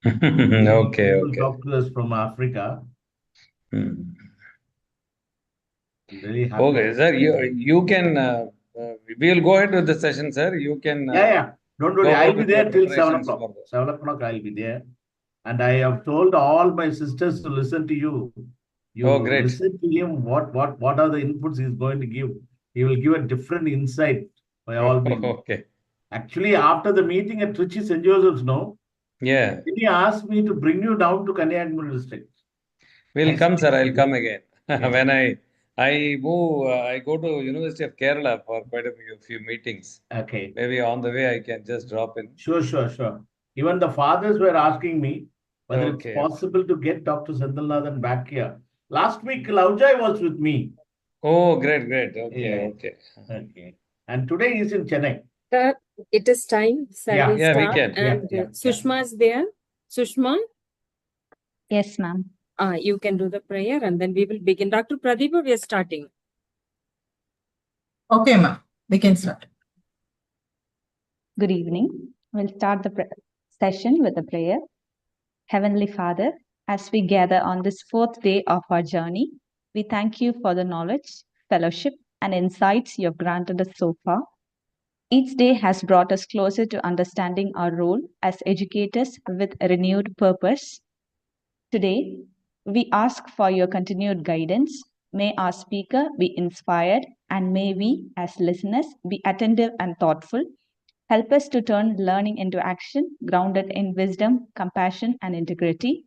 Okay, People okay. talk to us from Africa. Hmm. I'm really happy Okay, to sir, be here. you can we will go ahead with the session, sir. You can Yeah, yeah. Don't worry. go I'll ahead be with your there till preparations for the. 7 o'clock I'll be there. And I have told all my sisters to listen to you. Oh, You great. listen to him. What are the inputs he's going to give? He will give a different insight by Oh, all means. okay. Actually, after the meeting at Trichy St. Joseph's, no, Yeah, he asked me to bring you down to Kanyakumari district. we'll I said, come, sir. I'll come again. yeah, When I move, I go to University of Kerala for quite a few meetings. okay. Maybe on the way I can just drop in. Sure, sure, sure. Even the fathers were asking me whether it's Okay, okay. possible to get Dr. Senthilnathan back here. Last week, Laujai was with me. Oh, great, great. Okay, Yeah, okay. okay. And today he's in Chennai. Sir, it is time. Shall Yeah, we Yeah, we start? can. yeah, And yeah, yeah. Sushma is there. Sushma, Yes, ma'am. you can do the prayer and then we will begin. Dr. Pradeepa, we are starting. Okay, ma'am. We can start. Good evening. We'll start the session with a prayer. Heavenly Father, as we gather on this fourth day of our journey, we thank you for the knowledge, fellowship, and insights you have granted us so far. Each day has brought us closer to understanding our role as educators with a renewed purpose. Today, we ask for your continued guidance. May our speaker be inspired, and may we, as listeners, be attentive and thoughtful. Help us to turn learning into action, grounded in wisdom, compassion, and integrity.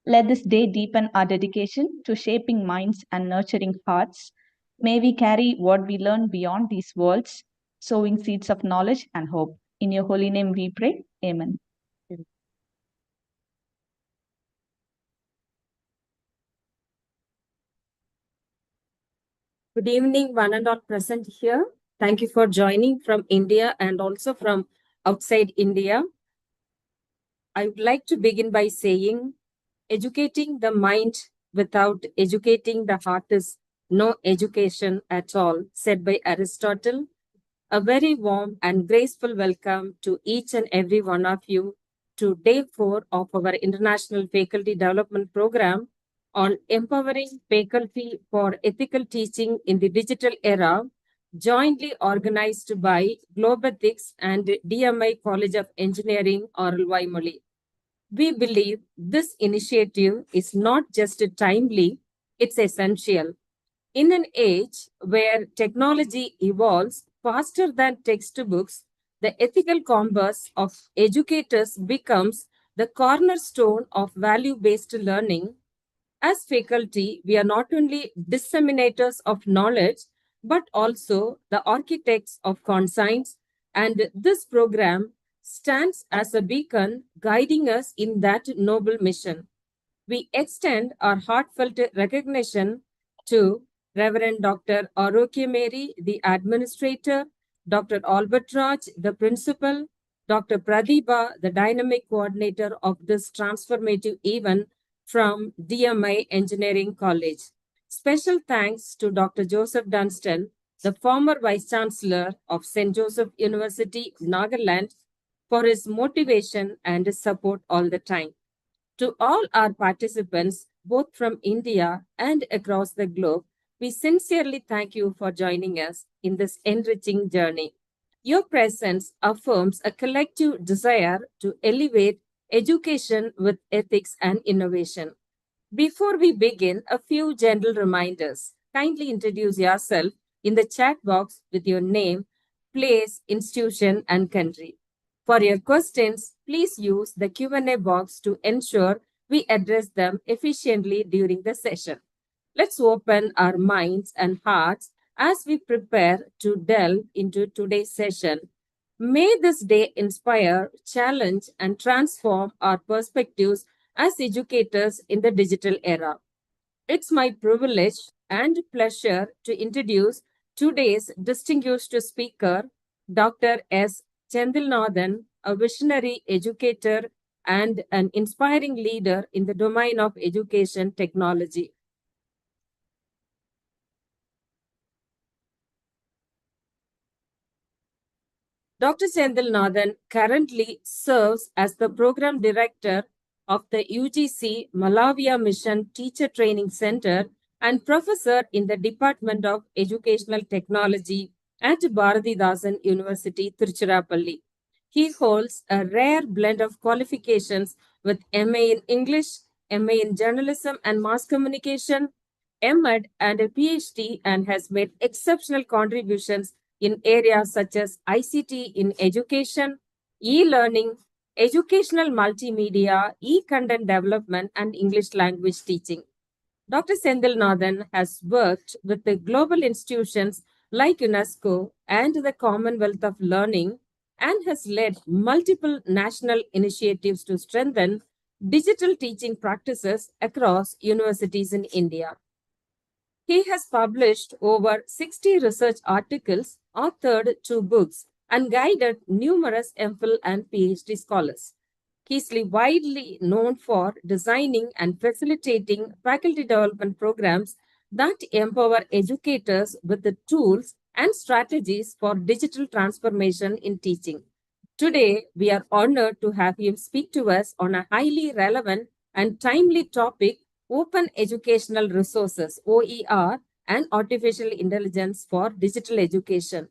Let this day deepen our dedication to shaping minds and nurturing hearts. May we carry what we learn beyond these worlds, sowing seeds of knowledge and hope. In your holy name we pray. Amen. Good evening, one and all present here. Thank you for joining from India and also from outside India. I would like to begin by saying educating the mind without educating the heart is no education at all, said by Aristotle. A very warm and graceful welcome to each and every one of you to day 4 of our International Faculty Development Program on empowering faculty for ethical teaching in the digital era, jointly organized by Globethics and DMI College of Engineering, RLY Moli. We believe this initiative is not just timely, it's essential. In an age where technology evolves faster than textbooks, the ethical compass of educators becomes the cornerstone of value based learning. As faculty, we are not only disseminators of knowledge, but also the architects of conscience, and this program stands as a beacon guiding us in that noble mission. We extend our heartfelt recognition to Reverend Dr. Aroke Mary, the administrator, Dr. Albert Raj, the principal, Dr. Pradeepa, the dynamic coordinator of this transformative event from DMI Engineering College. Special thanks to Dr. Joseph Dunstan, the former Vice Chancellor of St. Joseph University, Nagaland, for his motivation and his support all the time. To all our participants, both from India and across the globe, we sincerely thank you for joining us in this enriching journey. Your presence affirms a collective desire to elevate education with ethics and innovation. Before we begin, a few gentle reminders. Kindly introduce yourself in the chat box with your name, place, institution, and country. For your questions, please use the Q&A box to ensure we address them efficiently during the session. Let's open our minds and hearts as we prepare to delve into today's session. May this day inspire, challenge, and transform our perspectives as educators in the digital era. It's my privilege and pleasure to introduce today's distinguished speaker, Dr. S. Chendilnathan, a visionary educator and an inspiring leader in the domain of education technology. Dr. Chendilnathan currently serves as the program director of the UGC Malavia Mission Teacher Training Center and professor in the Department of Educational Technology at Bharathidasan University, Tiruchirappalli. He holds a rare blend of qualifications with MA in English, MA in Journalism and Mass Communication, MEd and a PhD, and has made exceptional contributions in areas such as ICT in education, e-learning, educational multimedia, e-content development, and English language teaching. Dr. Senthilnathan has worked with the global institutions like UNESCO and the Commonwealth of Learning and has led multiple national initiatives to strengthen digital teaching practices across universities in India. He has published over 60 research articles, authored 2 books, and guided numerous MPhil and PhD scholars. He is widely known for designing and facilitating faculty development programs that empower educators with the tools and strategies for digital transformation in teaching. Today, we are honored to have him speak to us on a highly relevant and timely topic, Open Educational Resources, OER, and Artificial Intelligence for Digital Education.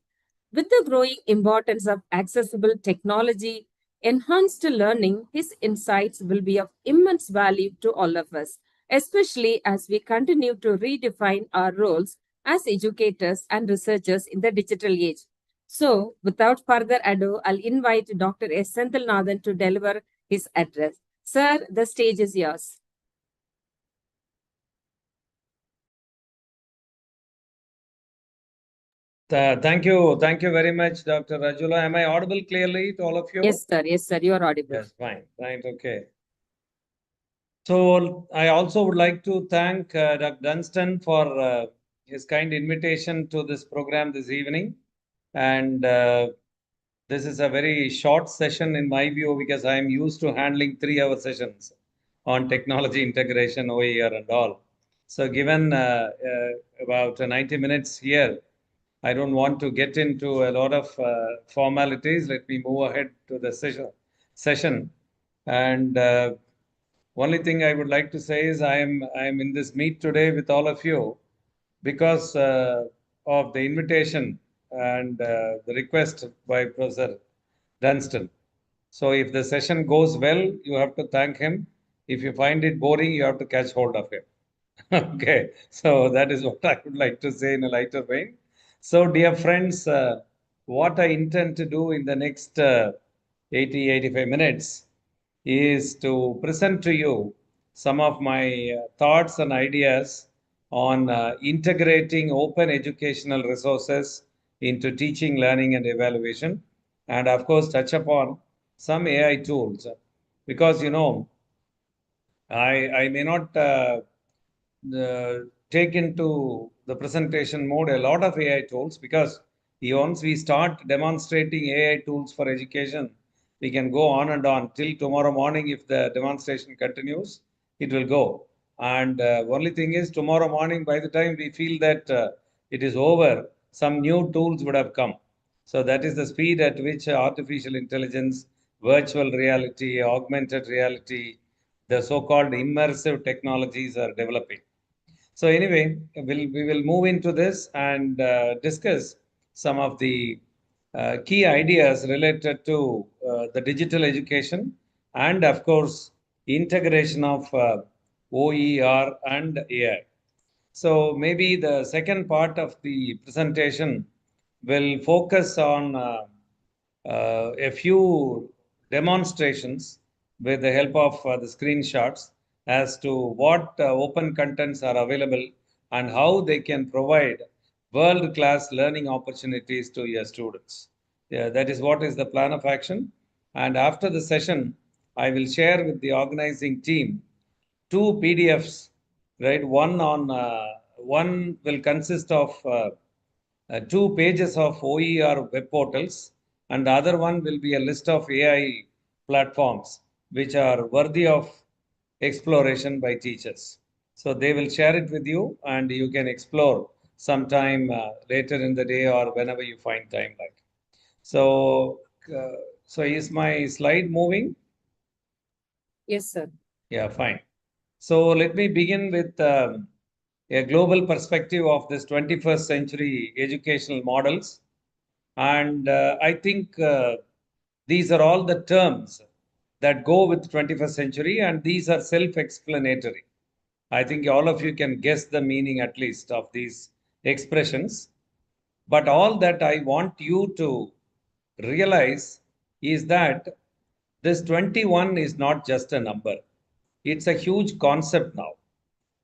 With the growing importance of accessible technology, enhanced learning, his insights will be of immense value to all of us, especially as we continue to redefine our roles as educators and researchers in the digital age. So, without further ado, I'll invite Dr. S. Senthilnathan to deliver his address. Sir, the stage is yours. Thank you very much, Dr. Rajula. Am I audible clearly to all of you? Yes, sir, you are audible. Yes, fine, right, okay. So I also would like to thank Dr. Dunstan for his kind invitation to this program this evening. And this is a very short session in my view because I am used to handling 3-hour sessions on technology integration, OER and all. So given about 90 minutes here, I don't want to get into a lot of formalities. Let me move ahead to the session. And only thing I would like to say is I am in this meet today with all of you because of the invitation and the request by Professor Dunstan. So if the session goes well, you have to thank him. If you find it boring, you have to catch hold of him. Okay, so that is what I would like to say in a lighter vein. So, dear friends, what I intend to do in the next 80-85 minutes is to present to you some of my thoughts and ideas on integrating open educational resources into teaching, learning, and evaluation, and of course, touch upon some AI tools. Because, you know, I may not take into the presentation mode a lot of AI tools because once we start demonstrating AI tools for education, we can go on and on till tomorrow morning. If the demonstration continues, it will go. And only thing is, tomorrow morning, by the time we feel that it is over, some new tools would have come. So that is the speed at which artificial intelligence, virtual reality, augmented reality, the so-called immersive technologies are developing. So anyway, we will move into this and discuss some of the key ideas related to the digital education and of course integration of OER and AI. So maybe the second part of the presentation will focus on a few demonstrations with the help of the screenshots as to what open contents are available and how they can provide world-class learning opportunities to your students. Yeah, that is what is the plan of action. And after the session, I will share with the organizing team 2 PDFs, right? One will consist of 2 pages of OER web portals, and the other one will be a list of AI platforms which are worthy of exploration by teachers. So they will share it with you and you can explore sometime later in the day or whenever you find time like. So, so is my slide moving? Yes, sir. Yeah, fine. So let me begin with a global perspective of this 21st century educational models. And I think these are all the terms that go with 21st century, and these are self-explanatory. I think all of you can guess the meaning at least of these expressions. But all that I want you to realize is that this 21 is not just a number. It's a huge concept now.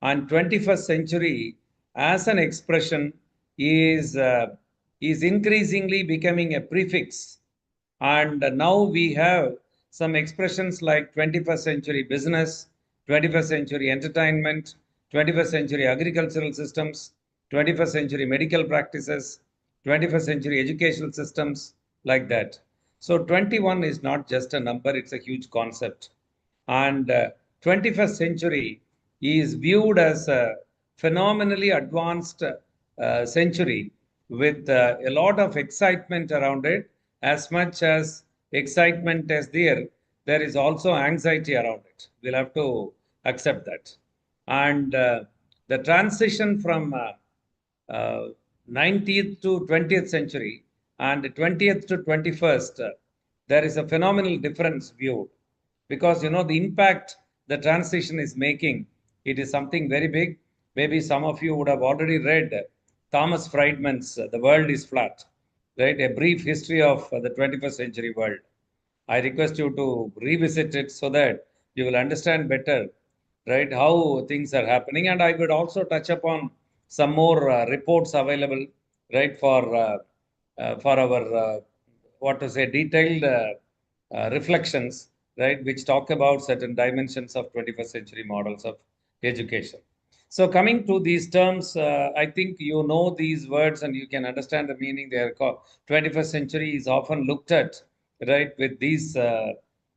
And 21st century as an expression is increasingly becoming a prefix. And now we have some expressions like 21st century business, 21st century entertainment, 21st century agricultural systems, 21st century medical practices, 21st century educational systems, like that. So 21 is not just a number, it's a huge concept. And 21st century is viewed as a phenomenally advanced century with a lot of excitement around it. As much as excitement is there is also anxiety around it. We'll have to accept that. And the transition from 19th to 20th century and 20th to 21st, there is a phenomenal difference viewed, because the impact the transition is making, it is something very big. Maybe some of you would have already read Thomas Friedman's The World is Flat, right? A brief history of the 21st century world. I request you to revisit it so that you will understand better, right, how things are happening. And I would also touch upon some more reports available, right, for our what to say, detailed reflections, right, which talk about certain dimensions of 21st century models of education. So coming to these terms, I think you know these words and you can understand the meaning. They are called 21st century is often looked at, right, with these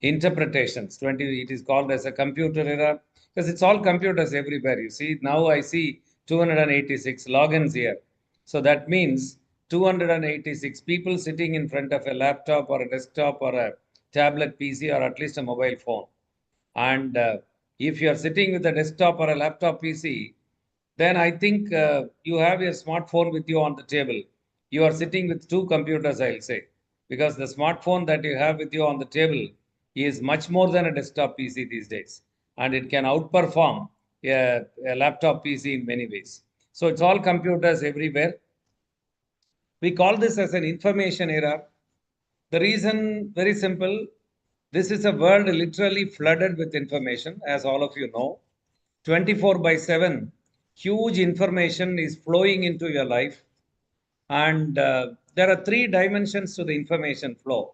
interpretations. It is called as a computer era because it's all computers everywhere. You see, now I see 286 logins here. So that means 286 people sitting in front of a laptop or a desktop or a tablet PC or at least a mobile phone. And if you are sitting with a desktop or a laptop PC, then I think you have your smartphone with you on the table. You are sitting with two computers, I'll say, because the smartphone that you have with you on the table is much more than a desktop PC these days. And it can outperform a laptop PC in many ways. So it's all computers everywhere. We call this as an information era. The reason, very simple, this is a world literally flooded with information, as all of you know. 24/7, huge information is flowing into your life. And there are three dimensions to the information flow: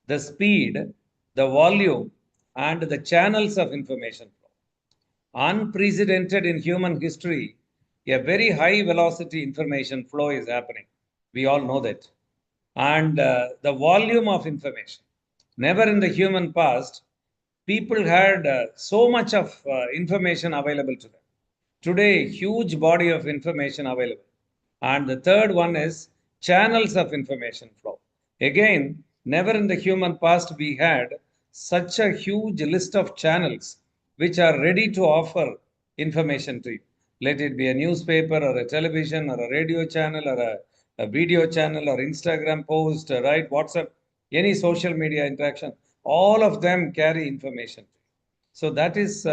the speed, the volume, and the channels of information flow. Unprecedented in human history, a very high velocity information flow is happening. We all know that. And the volume of information. Never in the human past, people had so much of information available to them. Today, huge body of information available. And the third one is channels of information flow. Again, never in the human past we had such a huge list of channels which are ready to offer information to you. Let it be a newspaper or a television or a radio channel or a video channel or Instagram post, right? WhatsApp, any social media interaction, all of them carry information. So that is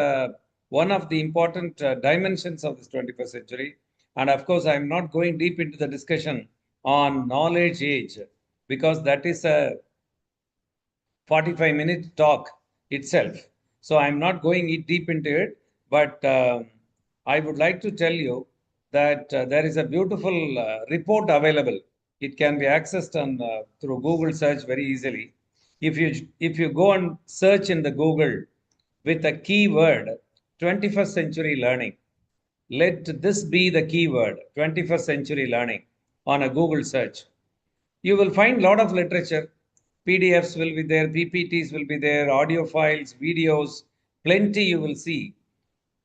one of the important dimensions of this 21st century. And of course, I'm not going deep into the discussion on knowledge age because that is a 45-minute talk itself. So I'm not going deep into it, but I would like to tell you that there is a beautiful report available. It can be accessed on through Google search very easily. If you go and search in the Google with a keyword 21st century learning, let this be the keyword 21st century learning on a Google search. You will find a lot of literature. PDFs will be there, PPTs will be there, audio files, videos, plenty you will see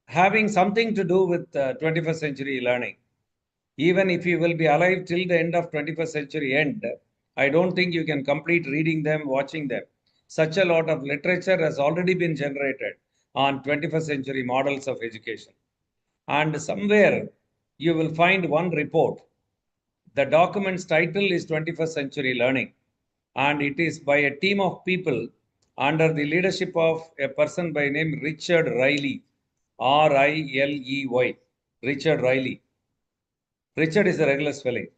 having something to do with 21st century learning. Even if you will be alive till the end of 21st century end, I don't think you can complete reading them, watching them. Such a lot of literature has already been generated. on 21st century models of education. And somewhere you will find one report. The document's title is 21st Century Learning, and it is by a team of people under the leadership of a person by name Richard Riley, R-I-L-E-Y, Richard Riley. Richard is a regular spelling.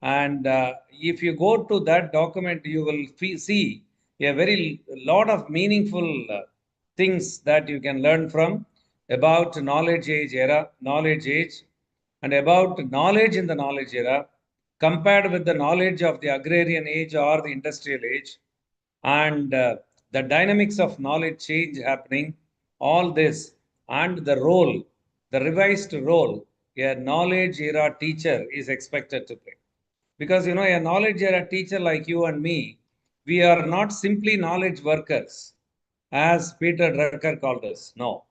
And if you go to that document, you will see a very lot of meaningful things that you can learn from about knowledge age era, knowledge age, and about knowledge in the knowledge era compared with the knowledge of the agrarian age or the industrial age, and the dynamics of knowledge change happening, all this, and the role, the revised role a knowledge era teacher is expected to play. Because, you know, a knowledge era teacher like you and me, we are not simply knowledge workers, as Peter Drucker called us. No,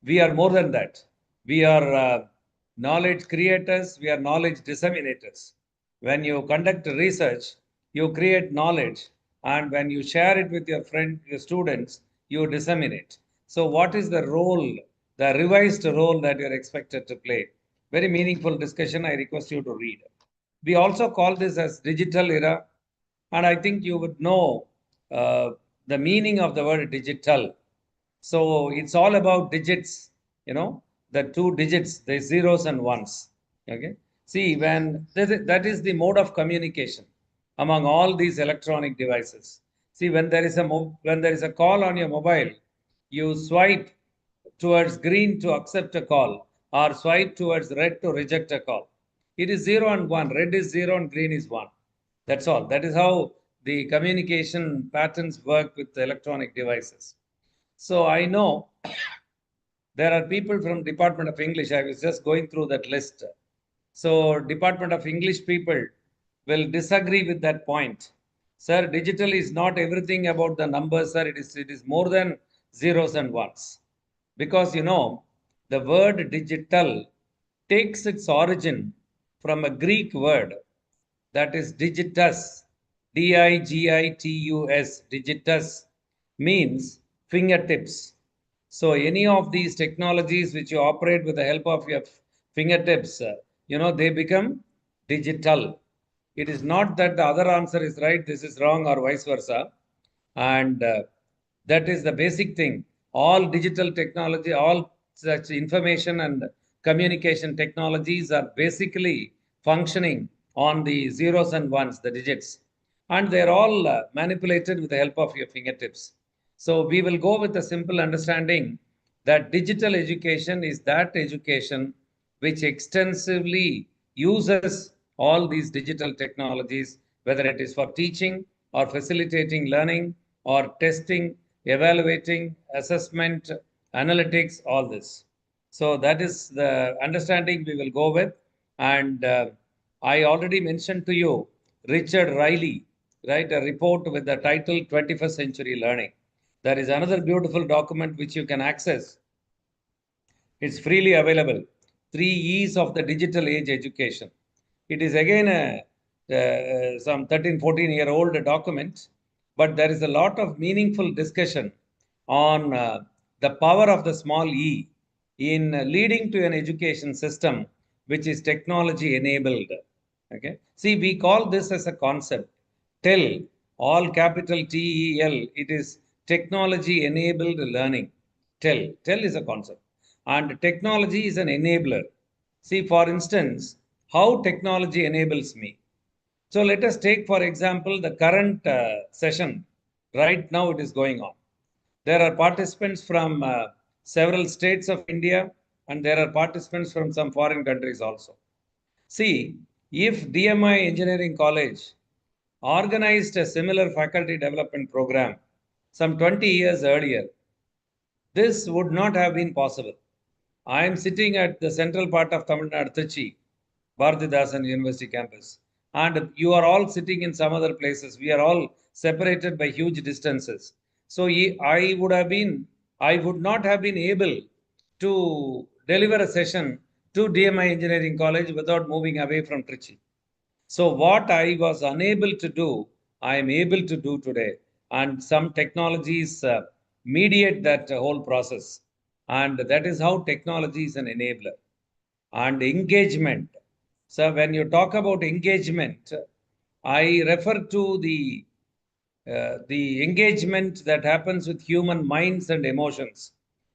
we are more than that. We are knowledge creators, we are knowledge disseminators. When you conduct research, you create knowledge, and when you share it with your friends, your students, you disseminate. So what is the role, the revised role that you're expected to play? Very meaningful discussion. I request you to read. We also call this as digital era, and I think you would know the meaning of the word digital. So it's all about digits, you know, the two digits, the zeros and ones. Okay. See, when that is the mode of communication among all these electronic devices. See, when there is a call on your mobile, you swipe towards green to accept a call, or swipe towards red to reject a call. It is 0 and 1. Red is 0 and green is 1. That's all. That is how the communication patterns work with the electronic devices. So I know there are people from Department of English. I was just going through that list. So Department of English people will disagree with that point. Sir, digital is not everything about the numbers, sir. It is more than zeros and ones. Because, you know, the word digital takes its origin from a Greek word that is digitus, D-I-G-I-T-U-S. Digitus means fingertips. So any of these technologies which you operate with the help of your fingertips, you know, they become digital. It is not that the other answer is right, this is wrong, or vice versa. And that is the basic thing. All digital technology, all such information and communication technologies are basically functioning on the zeros and ones, the digits. And they're all manipulated with the help of your fingertips. So we will go with a simple understanding that digital education is that education which extensively uses all these digital technologies, whether it is for teaching or facilitating learning or testing, evaluating, assessment, analytics, all this. So that is the understanding we will go with. And I already mentioned to you Richard Riley, right, a report with the title 21st Century Learning. There is another beautiful document which you can access. It's freely available. 3 E's of the digital age education. It is again some 13, 14-year-old document, but there is a lot of meaningful discussion on the power of the small e in leading to an education system which is technology enabled. Okay. See, we call this as a concept. TEL, all capital TEL, it is technology enabled learning. TEL is a concept. And technology is an enabler. See, for instance, how technology enables me. So let us take, for example, the current session. Right now it is going on. There are participants from several states of India, and there are participants from some foreign countries also. See, if DMI Engineering College organized a similar faculty development program some 20 years earlier, this would not have been possible. I am sitting at the central part of Tamil Nadu, Trichy, Bharathidasan University campus, and you are all sitting in some other places. We are all separated by huge distances. So I would not have been able to deliver a session to DMI Engineering College without moving away from Trichy. So what I was unable to do, I am able to do today. And some technologies mediate that whole process. And that is how technology is an enabler. And engagement. So when you talk about engagement, I refer to the engagement that happens with human minds and emotions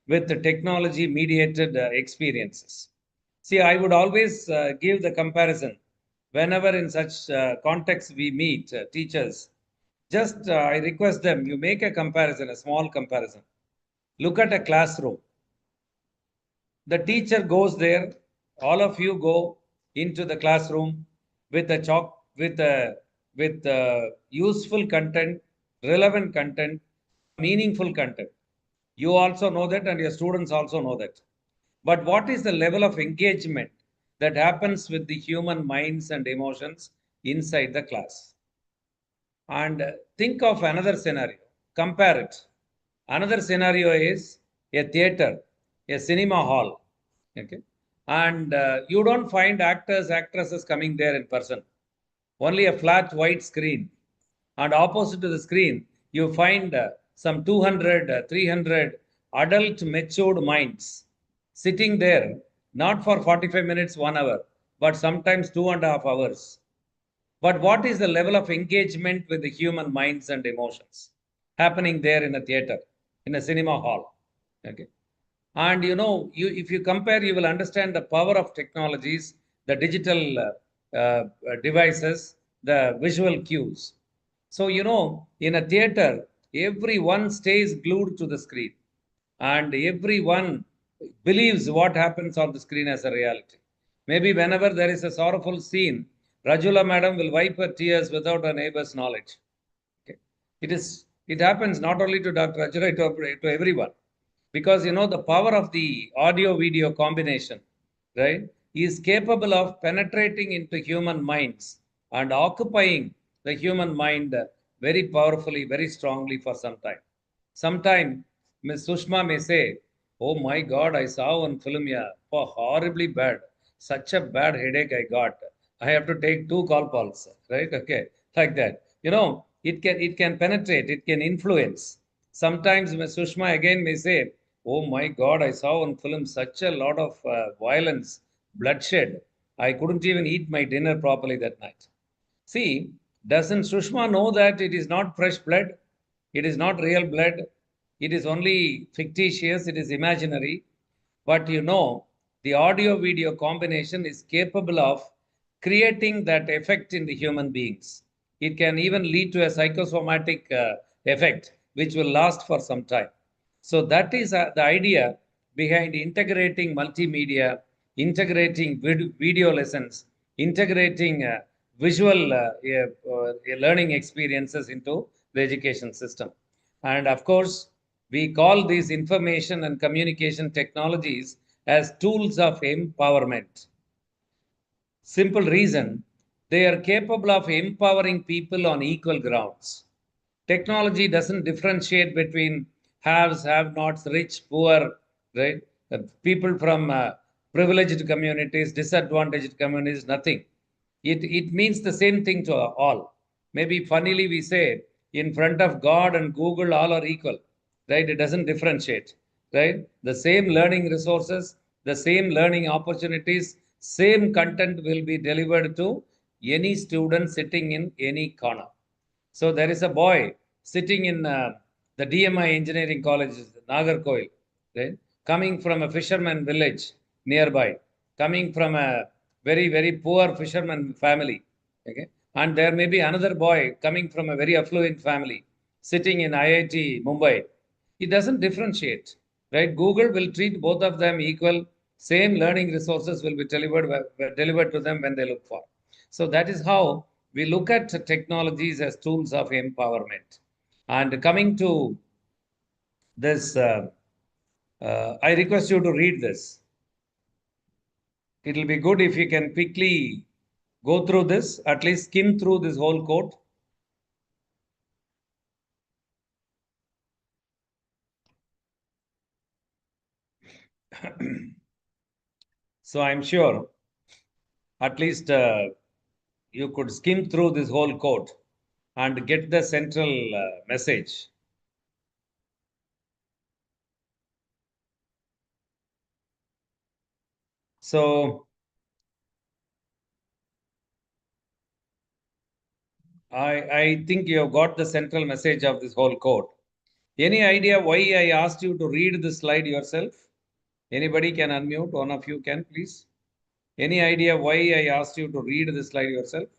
with the technology mediated experiences. See, I would always give the comparison whenever in such contexts we meet teachers. Just I request them, you make a comparison, a small comparison. Look at a classroom. The teacher goes there, all of you go into the classroom with a chalk, with useful content, relevant content, meaningful content. You also know that, and your students also know that. But what is the level of engagement that happens with the human minds and emotions inside the class? And think of another scenario, compare it. Another scenario is a theater, a cinema hall. Okay. And you don't find actors, actresses coming there in person. Only a flat white screen. And opposite to the screen, you find some 200, 300 adult matured minds sitting there, not for 45 minutes, 1 hour, but sometimes 2.5 hours. But what is the level of engagement with the human minds and emotions happening there in a theater, in a cinema hall? Okay. And if you compare, you will understand the power of technologies, the digital devices, the visual cues. So, in a theater, everyone stays glued to the screen and everyone believes what happens on the screen as a reality. Maybe whenever there is a sorrowful scene, Rajula madam will wipe her tears without her neighbor's knowledge. Okay. It happens not only to Dr. Rajula, to everyone. Because the power of the audio video combination, right, is capable of penetrating into human minds and occupying the human mind very powerfully, very strongly for some time. Sometime Ms. Sushma may say, "Oh my God, I saw one film here, oh, horribly bad. Such a bad headache I got. I have to take 2 Calpols," right? Okay, like that. It can penetrate, it can influence. Sometimes Ms. Sushma again may say, "Oh my God, I saw one film, such a lot of violence, bloodshed. I couldn't even eat my dinner properly that night." See, doesn't Sushma know that it is not fresh blood? It is not real blood. It is only fictitious, it is imaginary. But the audio video combination is capable of creating that effect in the human beings. It can even lead to a psychosomatic effect, which will last for some time. So that is the idea behind integrating multimedia, integrating video lessons, integrating visual learning experiences into the education system. And of course, we call these information and communication technologies as tools of empowerment. Simple reason, they are capable of empowering people on equal grounds. Technology doesn't differentiate between haves, have-nots, rich, poor, right? People from privileged communities, disadvantaged communities, nothing. It means the same thing to all. Maybe funnily we say, in front of God and Google, all are equal, right? It doesn't differentiate, right? The same learning resources, the same learning opportunities, same content will be delivered to any student sitting in any corner. So there is a boy sitting in the DMI Engineering College, Nagarkoil, right? Coming from a fisherman village nearby, coming from a very, very poor fisherman family. Okay. And there may be another boy coming from a very affluent family, sitting in IIT Mumbai. It doesn't differentiate, right? Google will treat both of them equal. Same learning resources will be delivered to them when they look for. So that is how we look at technologies as tools of empowerment. And coming to this, I request you to read this. It will be good if you can quickly go through this, at least skim through this whole quote. So I'm sure at least you could skim through this whole quote and get the central message. So I think you have got the central message of this whole code. Any idea why I asked you to read the slide yourself? Anybody can unmute? One of you can, please. Any idea why I asked you to read the slide yourself?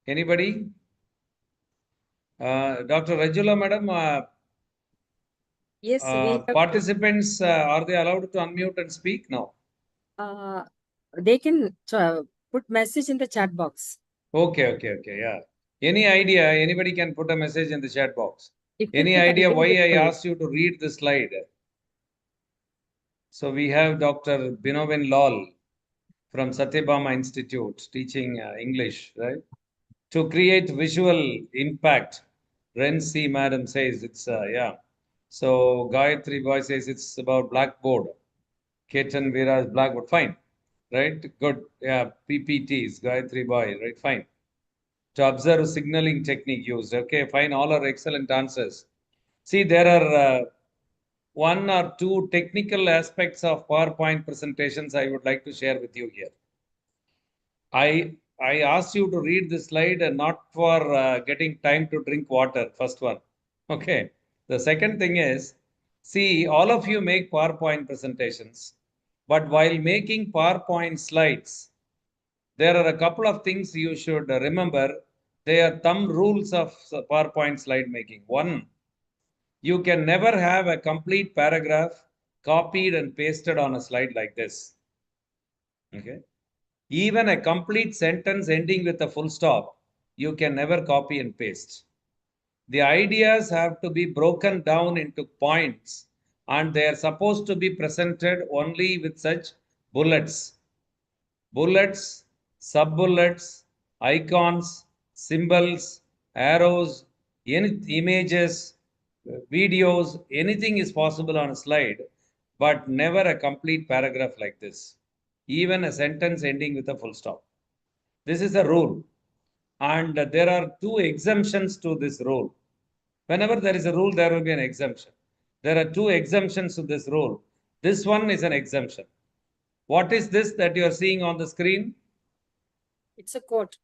Anybody? Dr. Rajula, madam, Yes, we have participants, are they allowed to unmute and speak? No. they can put message in the chat box. Okay, yeah. Any idea? Anybody can put a message in the chat box. If Any you idea can why get I it. asked you to read the slide? So we have Dr. Binoven Lal from Satyabama Institute teaching English, right? To create visual impact. Renzi madam says it's, yeah. So Gayatri boy says it's about blackboard. Ketan Vira's blackboard, fine, right? Good, yeah, PPTs, Gayatri boy, right, fine. To observe signaling technique used, okay, fine, all are excellent answers. See, there are one or two technical aspects of PowerPoint presentations I would like to share with you here. I asked you to read this slide and not for getting time to drink water, first one. Okay. The second thing is, see, all of you make PowerPoint presentations, but while making PowerPoint slides, there are a couple of things you should remember. They are thumb rules of PowerPoint slide making. One, you can never have a complete paragraph copied and pasted on a slide like this. Okay. Even a complete sentence ending with a full stop, you can never copy and paste. The ideas have to be broken down into points and they are supposed to be presented only with such bullets. Bullets, sub-bullets, icons, symbols, arrows, any images, videos, anything is possible on a slide, but never a complete paragraph like this. Even a sentence ending with a full stop. This is a rule. And there are two exemptions to this rule. Whenever there is a rule, there will be an exemption. There are two exemptions to this rule. This one is an exemption. What is this that you are seeing on the screen? It's a quote.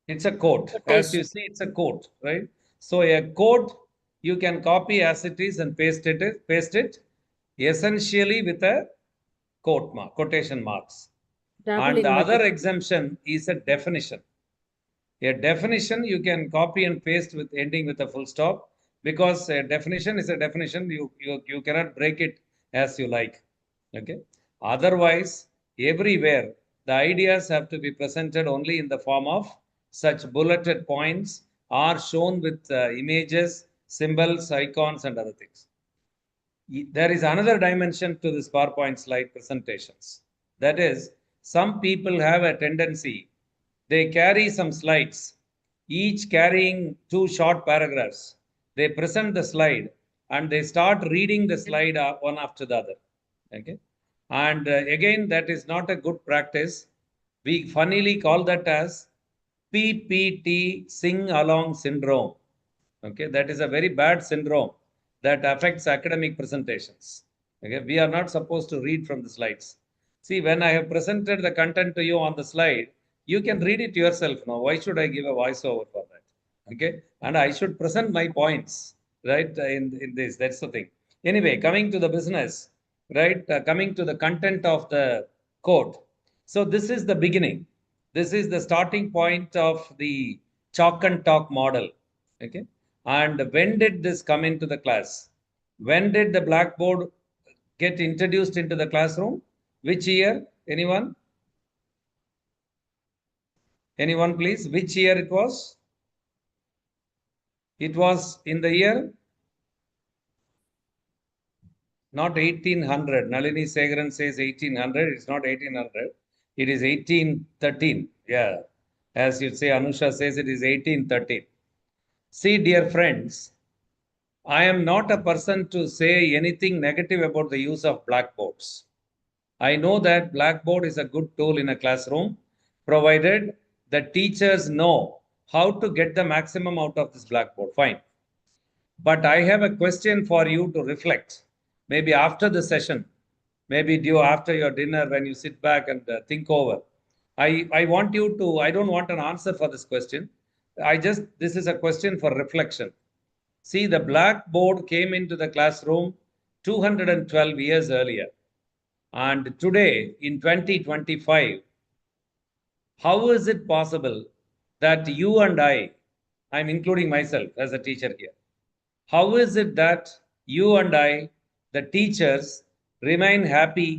It's a quote. As you see, it's a quote, right? So a quote, you can copy as it is and paste it essentially with a quote mark, quotation marks. Double And the inverted. other exemption is a definition. A definition you can copy and paste with ending with a full stop, because a definition is a definition. You cannot break it as you like. Okay. Otherwise, everywhere the ideas have to be presented only in the form of such bulleted points or shown with images, symbols, icons, and other things. There is another dimension to this PowerPoint slide presentations. That is, some people have a tendency, they carry some slides, each carrying two short paragraphs. They present the slide and they start reading the slide one after the other. Okay. And again, that is not a good practice. We funnily call that as PPT, sing along syndrome. Okay, that is a very bad syndrome that affects academic presentations. Okay, we are not supposed to read from the slides. See, when I have presented the content to you on the slide, you can read it yourself now. Why should I give a voiceover for that? Okay, and I should present my points, right, in this. That's the thing. Anyway, coming to the business, right, coming to the content of the code. So this is the beginning. This is the starting point of the chalk and talk model. Okay. And when did this come into the class? When did the blackboard get introduced into the classroom? Which year? Anyone? Anyone, please? Which year it was? It was in the year not 1800. Nalini Segaran says 1800. It's not 1800. It is 1813. Yeah. As you say, Anusha says it is 1813. See, dear friends, I am not a person to say anything negative about the use of blackboards. I know that blackboard is a good tool in a classroom, provided the teachers know how to get the maximum out of this blackboard. Fine. But I have a question for you to reflect. Maybe after the session, maybe due after your dinner when you sit back and think over. I want you to, I don't want an answer for this question. This is a question for reflection. See, the blackboard came into the classroom 212 years earlier. And today, in 2025, how is it possible that you and I'm including myself as a teacher here, how is it that you and I, the teachers, remain happy,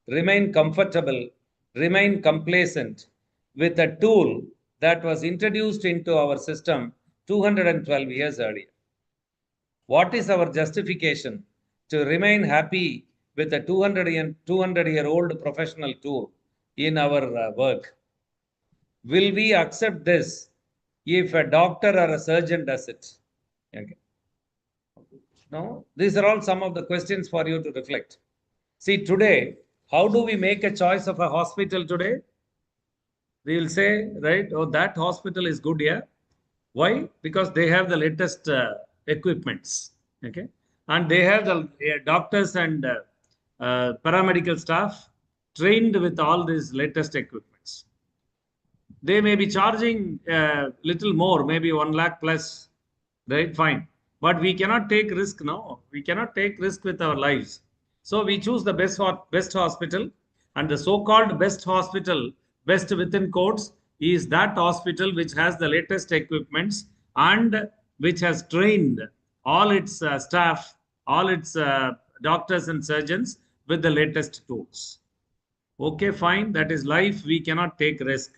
remain comfortable, remain complacent with a tool that was introduced into our system 212 years earlier? What is our justification to remain happy with a 200-year-old professional tool in our work? Will we accept this if a doctor or a surgeon does it? Okay. No, these are all some of the questions for you to reflect. See, today, how do we make a choice of a hospital today? We will say, right, oh, that hospital is good here. Why? Because they have the latest equipments, okay? And they have the doctors and paramedical staff trained with all these latest equipments. They may be charging little more, maybe 1 lakh plus, right? Fine. But we cannot take risk now. We cannot take risk with our lives. So we choose the best hospital, and the so-called best hospital, best within quotes, is that hospital which has the latest equipments and which has trained all its staff, all its doctors and surgeons with the latest tools. Okay, fine. That is life. We cannot take risk.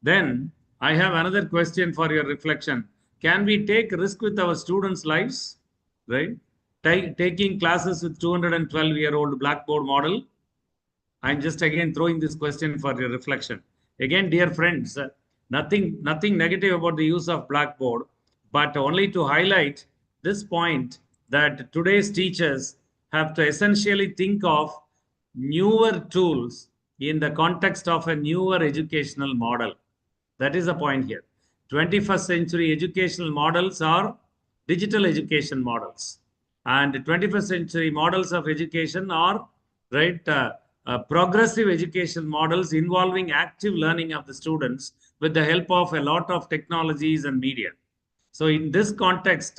Then I have another question for your reflection. Can we take risk with our students' lives? Right? Taking classes with 212-year-old blackboard model. I'm just again throwing this question for your reflection. Again, dear friends, nothing negative about the use of blackboard, but only to highlight this point that today's teachers have to essentially think of newer tools in the context of a newer educational model. That is the point here. 21st century educational models are digital education models. And 21st century models of education are, right, progressive education models involving active learning of the students with the help of a lot of technologies and media. So in this context,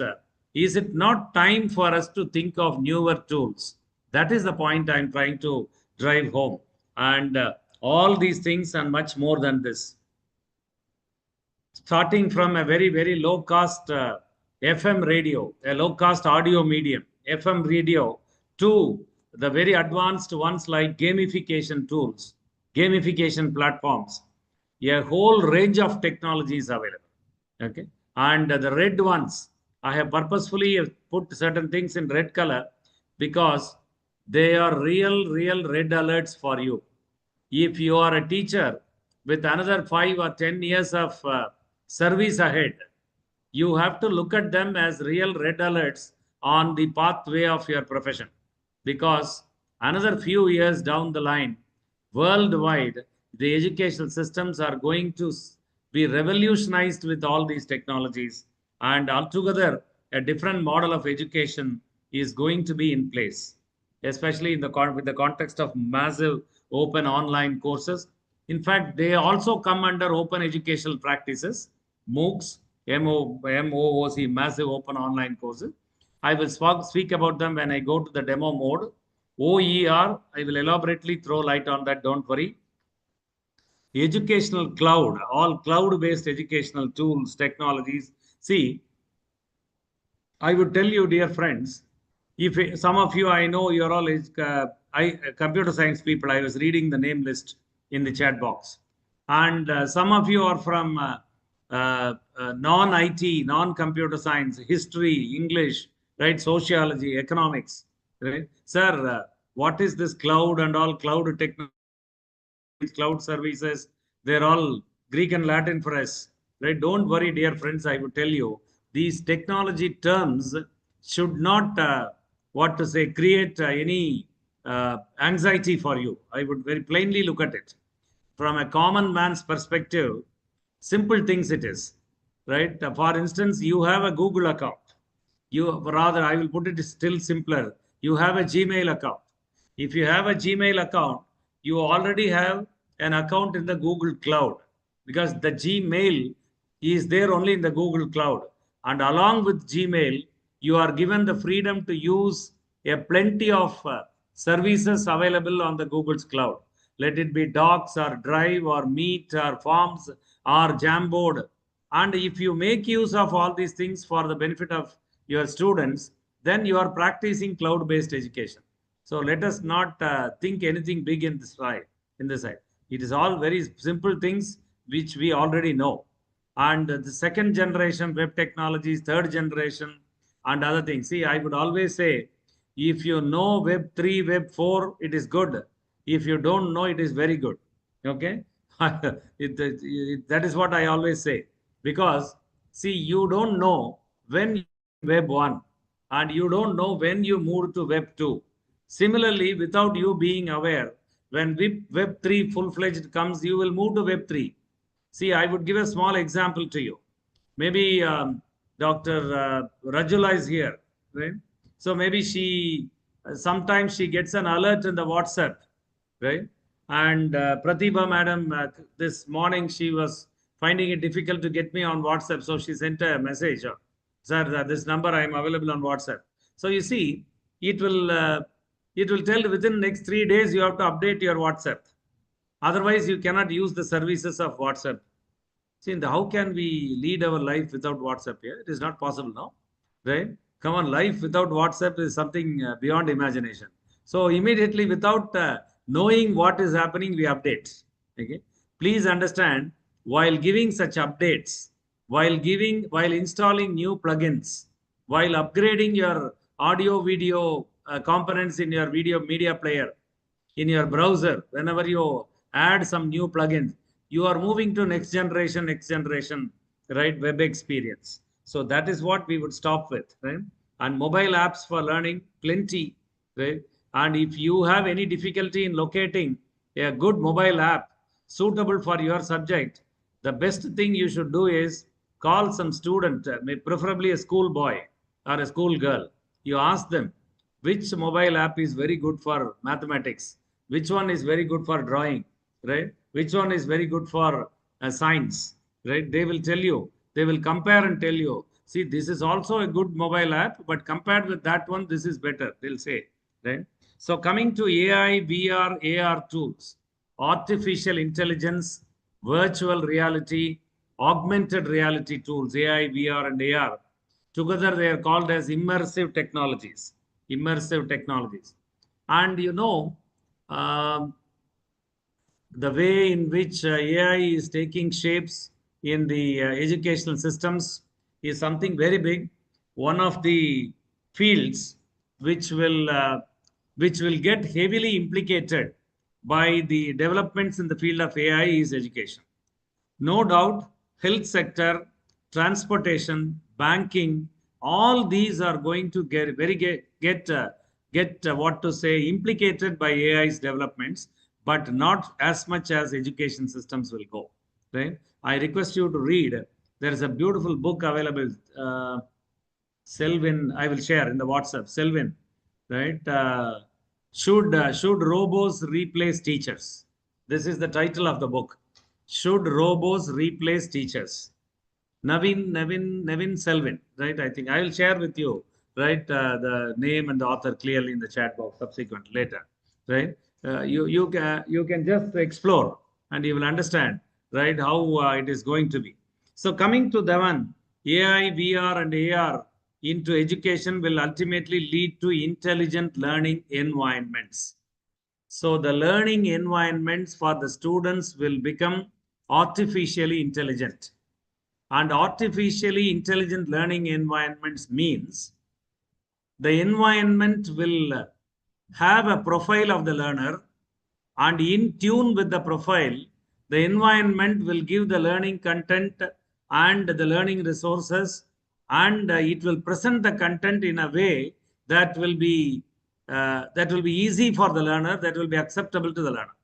is it not time for us to think of newer tools? That is the point I'm trying to drive home. And all these things and much more than this. Starting from a very, very low cost FM radio, a low cost audio medium, FM radio, to the very advanced ones like gamification tools, gamification platforms, a whole range of technologies available. Okay. And the red ones, I have purposefully put certain things in red color because they are real red alerts for you. If you are a teacher with another 5 or 10 years of service ahead, you have to look at them as real red alerts on the pathway of your profession. Because another few years down the line, worldwide, the educational systems are going to be revolutionized with all these technologies, and altogether a different model of education is going to be in place, especially in with the context of massive open online courses. In fact, they also come under open educational practices, MOOCs, MOOC, massive open online courses. I will speak about them when I go to the demo mode. OER, I will elaborately throw light on that, don't worry. Educational cloud, all cloud-based educational tools, technologies. See, I would tell you, dear friends, if some of you, I know you're all computer science people, I was reading the name list in the chat box. And some of you are from non-IT, non-computer science, history, English, right, sociology, economics, right? Sir, what is this cloud and all cloud technology, cloud services? They're all Greek and Latin for us, right? Don't worry, dear friends, I would tell you, these technology terms should not, create any anxiety for you. I would very plainly look at it. From a common man's perspective, simple things it is, right? For instance, you have a Google account. I will put it still simpler. You have a Gmail account. If you have a Gmail account, you already have an account in the Google Cloud, because the Gmail is there only in the Google Cloud. And along with Gmail, you are given the freedom to use a plenty of services available on the Google's Cloud. Let it be Docs or Drive or Meet or Forms or Jamboard. And if you make use of all these things for the benefit of your students, then you are practicing cloud-based education. So let us not think anything big in this side. It is all very simple things which we already know. And the second generation web technologies, third generation, and other things. See, I would always say, if you know Web 3, Web 4, it is good. If you don't know, it is very good. Okay? That is what I always say. Because, see, you don't know when Web 1 and you don't know when you move to Web 2. Similarly, without you being aware, when Web 3 full-fledged comes, you will move to Web 3. See, I would give a small example to you. Maybe Dr. Rajula is here, right? So maybe sometimes she gets an alert in the WhatsApp, right? And Pratibha madam, this morning she was finding it difficult to get me on WhatsApp. So she sent a message, sir, this number I am available on WhatsApp. So you see, it will tell within next 3 days you have to update your WhatsApp. Otherwise, you cannot use the services of WhatsApp. See, how can we lead our life without WhatsApp here? It is not possible now, right? Come on, life without WhatsApp is something beyond imagination. So immediately, without knowing what is happening, we update. Okay. Please understand, while giving such updates, while installing new plugins, while upgrading your audio video components in your video media player, in your browser, whenever you add some new plugins, you are moving to next generation, right? Web experience. So that is what we would stop with, right? And mobile apps for learning, plenty, right? And if you have any difficulty in locating a good mobile app suitable for your subject, the best thing you should do is call some student, preferably a school boy or a school girl. You ask them which mobile app is very good for mathematics, which one is very good for drawing, right? Which one is very good for science, right? They will tell you, they will compare and tell you, see, this is also a good mobile app, but compared with that one, this is better, they'll say, right? So coming to AI, VR, AR tools, artificial intelligence, virtual reality, augmented reality tools, AI, VR, and AR, together they are called as immersive technologies. And you know, the way in which AI is taking shapes in the educational systems is something very big. One of the fields which will get heavily implicated by the developments in the field of AI is education. No doubt, health sector, transportation, banking, all these are going to get implicated by AI's developments, but not as much as education systems will go, right? I request you to read. There is a beautiful book available, Selvin, I will share in the WhatsApp, Selvin, right? Should robots replace teachers? This is the title of the book. Should robots replace teachers? Navin Selvin, right? I think I will share with you, right, the name and the author clearly in the chat box subsequent later, right? You can just explore and you will understand, right, how it is going to be. So coming to the one, AI, VR, and AR into education will ultimately lead to intelligent learning environments. So the learning environments for the students will become artificially intelligent. And artificially intelligent learning environments means the environment will have a profile of the learner, and in tune with the profile, the environment will give the learning content and the learning resources, and it will present the content in a way that will be easy for the learner, that will be acceptable to the learner.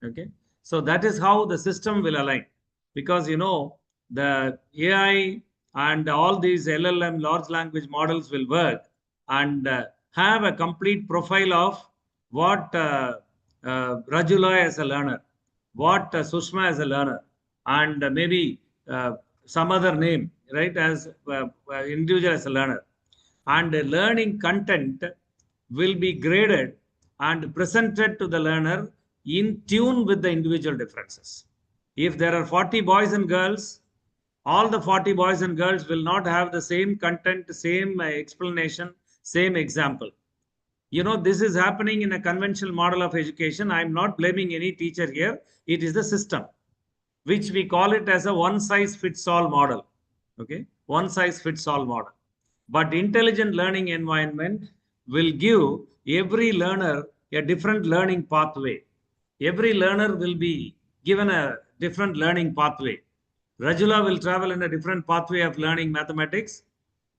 Okay, so that is how the system will align, because you know the AI and all these LLM large language models will work and have a complete profile of what Rajula as a learner, what Sushma as a learner, and maybe some other name, right, as individual as a learner. And learning content will be graded and presented to the learner in tune with the individual differences. If there are 40 boys and girls, all the 40 boys and girls will not have the same content, same explanation, same example. You know, this is happening in a conventional model of education. I'm not blaming any teacher here. It is the system, which we call it as a one-size-fits-all model. Okay, one-size-fits-all model. But intelligent learning environment will give every learner a different learning pathway. Every learner will be given a different learning pathway. Rajula will travel in a different pathway of learning mathematics,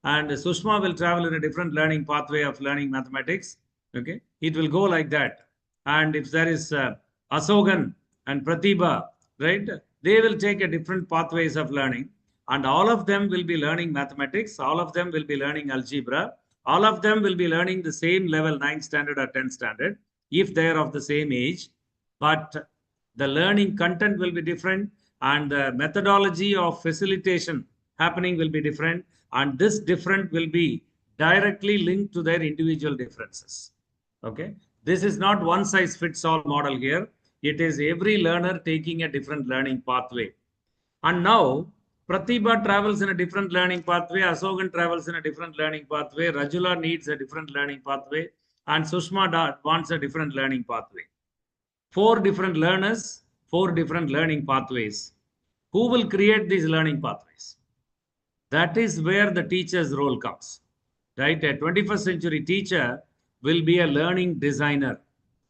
and Sushma will travel in a different learning pathway of learning mathematics. Okay, it will go like that. And if there is Asogan and Pratibha, right, they will take a different pathways of learning, and all of them will be learning mathematics. All of them will be learning algebra. All of them will be learning the same level, 9th standard or 10th standard, if they are of the same age. But the learning content will be different, and the methodology of facilitation happening will be different, and this different will be directly linked to their individual differences. Okay, this is not one size fits all model here. It is every learner taking a different learning pathway. And now Pratibha travels in a different learning pathway, Asogan travels in a different learning pathway, Rajula needs a different learning pathway, and Sushma wants a different learning pathway. 4 different learners, 4 different learning pathways. Who will create these learning pathways? That is where the teacher's role comes, right? A 21st century teacher will be a learning designer.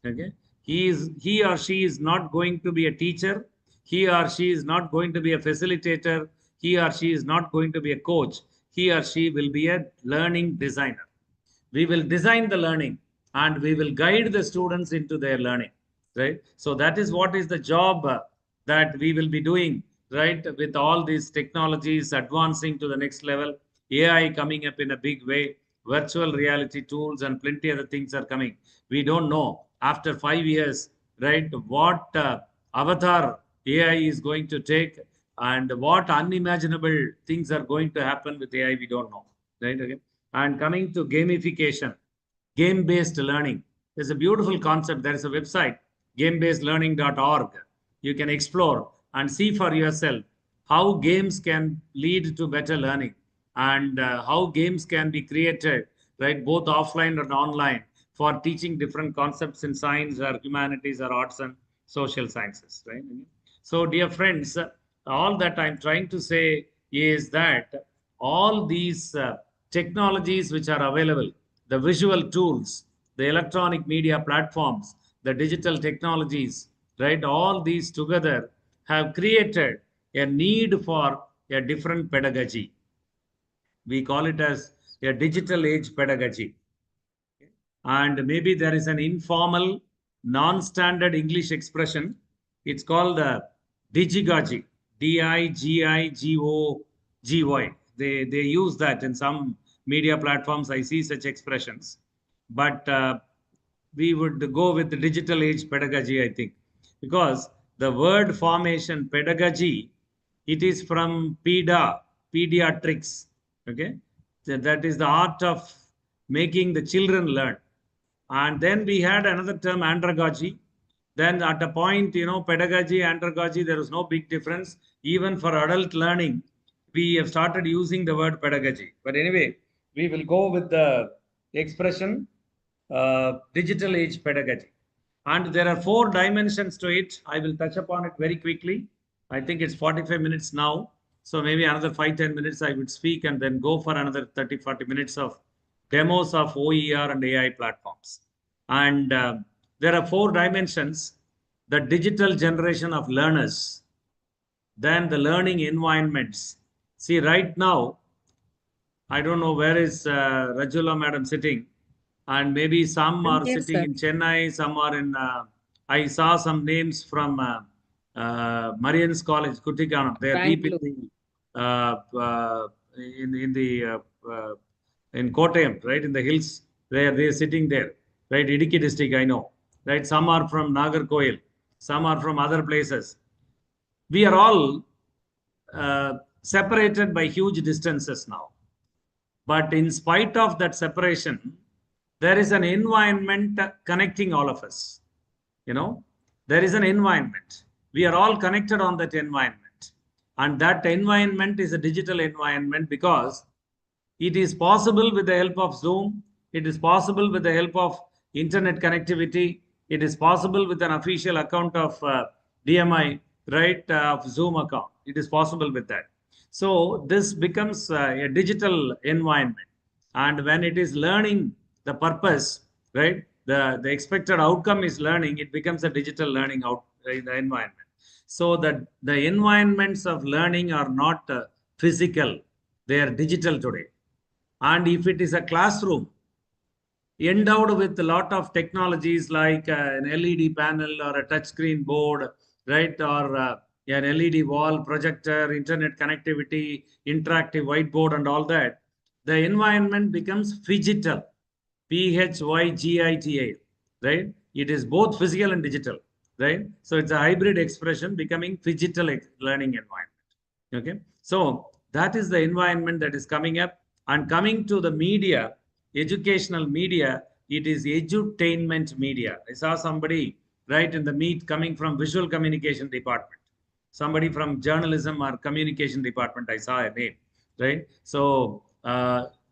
Okay, he or she is not going to be a teacher. He or she is not going to be a facilitator. He or she is not going to be a coach. He or she will be a learning designer. We will design the learning and we will guide the students into their learning, right? So that is what is the job that we will be doing, right? With all these technologies advancing to the next level, AI coming up in a big way, virtual reality tools and plenty other things are coming. We don't know after 5 years, right, what avatar AI is going to take and what unimaginable things are going to happen with AI, we don't know, right? Okay. And coming to gamification, game-based learning, there's a beautiful concept. There is a website, gamebasedlearning.org. You can explore and see for yourself how games can lead to better learning and how games can be created, right, both offline and online for teaching different concepts in science or humanities or arts and social sciences, right? So, dear friends, all that I'm trying to say is that all these technologies which are available, the visual tools, the electronic media platforms, the digital technologies, right, all these together have created a need for a different pedagogy. We call it as a digital age pedagogy. And maybe there is an informal, non-standard English expression. It's called digigogy, D-I-G-I-G-O-G-Y. They use that in some media platforms. I see such expressions. But we would go with the digital age pedagogy, I think, because the word formation pedagogy, it is from pediatrics. Okay, that is the art of making the children learn. And then we had another term, andragogy. Then at a point, you know, pedagogy, andragogy, there was no big difference. Even for adult learning, we have started using the word pedagogy. But anyway, we will go with the expression digital age pedagogy. And there are 4 dimensions to it. I will touch upon it very quickly. I think it's 45 minutes now. So maybe another 5-10 minutes I would speak and then go for another 30-40 minutes of demos of OER and AI platforms. And there are 4 dimensions: the digital generation of learners, then the learning environments. See, right now, I don't know where is Rajula madam sitting, and maybe some are Yes, sitting sir. in Chennai, some are in, I saw some names from Marian's College, Kuttikanam. They are deep in the in Kottayam, right, in the hills. They are sitting there, right, Idukki district, I know. right? Some are from Nagarkoil, some are from other places. We are all separated by huge distances now. But in spite of that separation, there is an environment connecting all of us. There is an environment. We are all connected on that environment. And that environment is a digital environment because it is possible with the help of Zoom. It is possible with the help of internet connectivity. It is possible with an official account of DMI, right, of Zoom account. It is possible with that. So this becomes a digital environment. And when it is learning the purpose, right, the expected outcome is learning, it becomes a digital learning environment. So that the environments of learning are not physical, they are digital today. And if it is a classroom endowed with a lot of technologies like an LED panel or a touchscreen board, right, or an LED wall, projector, internet connectivity, interactive whiteboard and all that, the environment becomes phygital, PHYGITAL, right? It is both physical and digital, right? So it's a hybrid expression becoming phygital learning environment, okay? So that is the environment that is coming up. And coming to the media, educational media, it is edutainment media. I saw somebody right in the meet coming from visual communication department, somebody from journalism or communication department. I saw a name, right? So,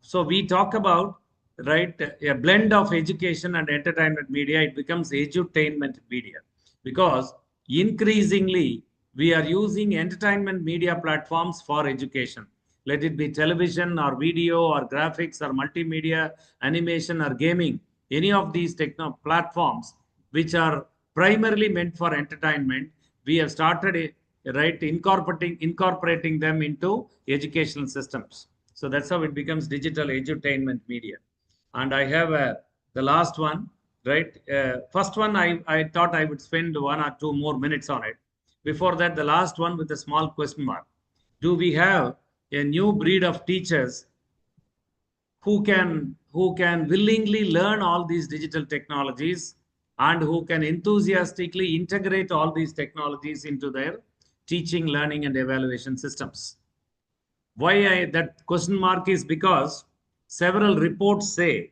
so we talk about, right, a blend of education and entertainment media. It becomes edutainment media because increasingly we are using entertainment media platforms for education. Let it be television or video or graphics or multimedia, animation or gaming, any of these techno platforms which are primarily meant for entertainment, we have started incorporating them into educational systems. So that's how it becomes digital edutainment media. And I have the last one, right? First one, I thought I would spend 1 or 2 more minutes on it. Before that, the last one with a small question mark. Do we have a new breed of teachers who can willingly learn all these digital technologies and who can enthusiastically integrate all these technologies into their teaching, learning, and evaluation systems? Why that question mark is because several reports say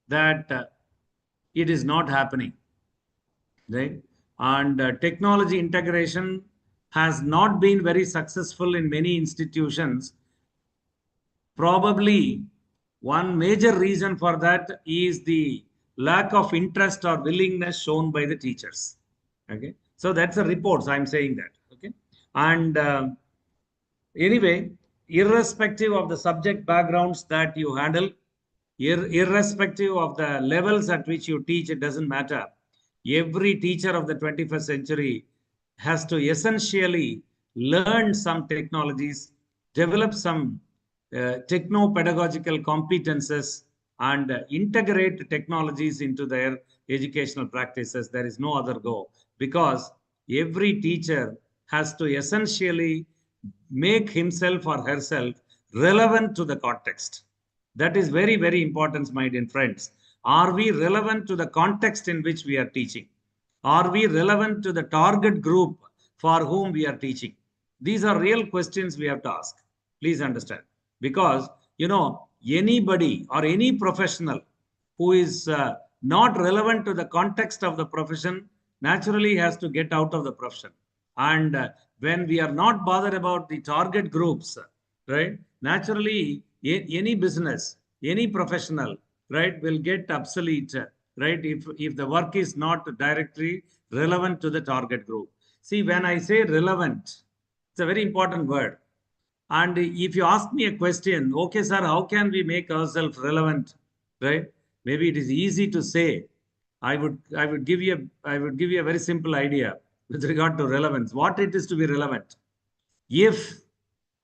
that it is not happening, right? And technology integration has not been very successful in many institutions. Probably one major reason for that is the lack of interest or willingness shown by the teachers. Okay, so that's the reports. I'm saying that. Okay, and anyway, irrespective of the subject backgrounds that you handle, irrespective of the levels at which you teach, it doesn't matter. Every teacher of the 21st century has to essentially learn some technologies, develop some techno-pedagogical competences, and integrate technologies into their educational practices. There is no other go, because every teacher has to essentially make himself or herself relevant to the context. That is very, very important, my dear friends. Are we relevant to the context in which we are teaching? Are we relevant to the target group for whom we are teaching? These are real questions we have to ask. Please understand. Because, anybody or any professional who is not relevant to the context of the profession naturally has to get out of the profession. And when we are not bothered about the target groups, right, naturally, any business, any professional, right, will get obsolete, right, if the work is not directly relevant to the target group. See, when I say relevant, it's a very important word. And if you ask me a question, okay, sir, how can we make ourselves relevant, right? Maybe it is easy to say. I would give you a very simple idea with regard to relevance. What it is to be relevant? If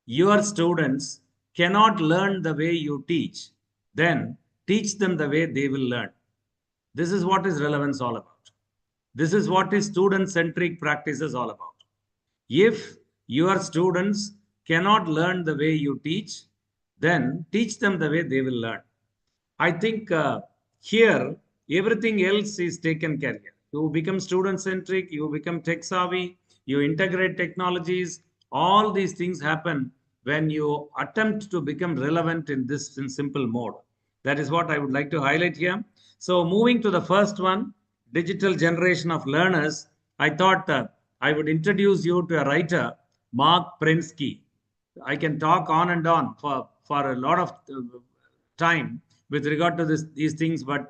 your students cannot learn the way you teach, then teach them the way they will learn. This is what is relevance all about. This is what is student-centric practices all about. If your students cannot learn the way you teach, then teach them the way they will learn. I think here, everything else is taken care of. you become student-centric, you become tech-savvy, you integrate technologies. All these things happen when you attempt to become relevant in this simple mode. That is what I would like to highlight here. So moving to the first one, digital generation of learners, I thought I would introduce you to a writer, Mark Prensky. I can talk on and on for a lot of time with regard to these things, but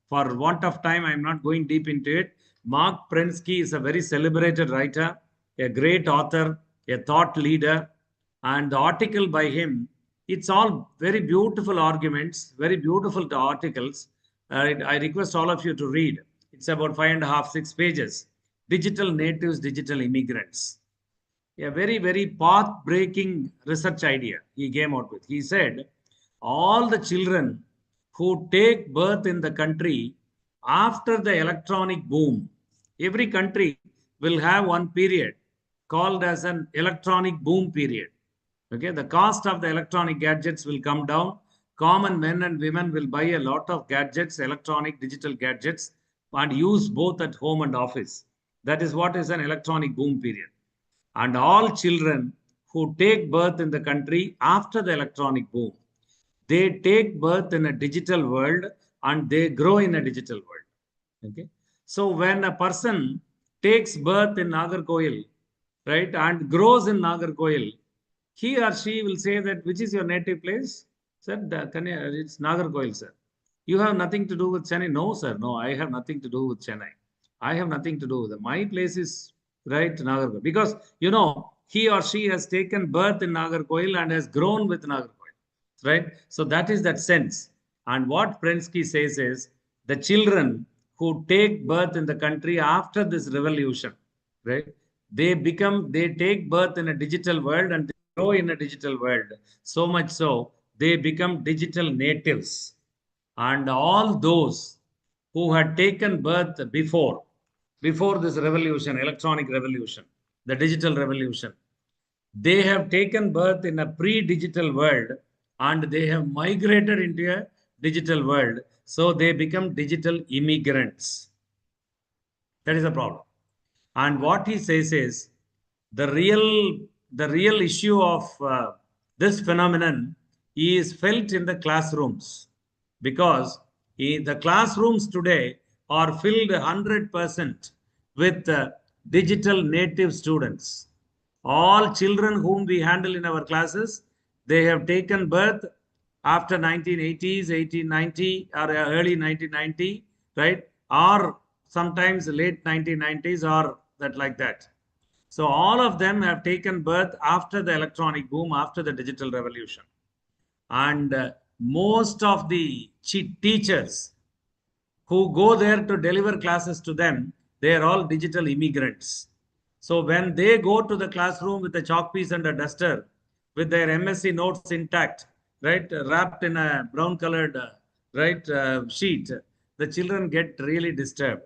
for want of time, I'm not going deep into it. Mark Prensky is a very celebrated writer, a great author, a thought leader, and the article by him, it's all very beautiful arguments, very beautiful articles. I request all of you to read. It's about 5.5, 6 pages. Digital natives, digital immigrants. A very, very path-breaking research idea he came out with. He said, all the children who take birth in the country after the electronic boom, every country will have one period called as an electronic boom period. Okay, the cost of the electronic gadgets will come down. Common men and women will buy a lot of gadgets, electronic, digital gadgets, and use both at home and office. That is what is an electronic boom period. And all children who take birth in the country after the electronic boom, they take birth in a digital world and they grow in a digital world. Okay. So when a person takes birth in Nagarkoil, right, and grows in Nagarkoil, he or she will say that, which is your native place? Said, it's Nagarkoil, sir. You have nothing to do with Chennai? No, sir. No, I have nothing to do with Chennai. I have nothing to do with it. My place is, right, Nagarkoil. Because, you know, he or she has taken birth in Nagarkoil and has grown with Nagarkoil. Right? So that is that sense. And what Prensky says is, the children who take birth in the country after this revolution, right? They take birth in a digital world and they grow in a digital world. So much so, they become digital natives. And all those who had taken birth before this revolution, electronic revolution, the digital revolution, they have taken birth in a pre-digital world and they have migrated into a digital world. So they become digital immigrants. That is the problem. And what he says is, the real issue of this phenomenon is felt in the classrooms, because the classrooms today are filled 100% with digital native students. All children whom we handle in our classes, they have taken birth after 1980s, 1890 or early 1990, right? Or sometimes late 1990s or that like that. So all of them have taken birth after the electronic boom, after the digital revolution. And most of the teachers who go there to deliver classes to them, they are all digital immigrants. So when they go to the classroom with a chalk piece and a duster, with their MSc notes intact, right, wrapped in a brown colored sheet, the children get really disturbed.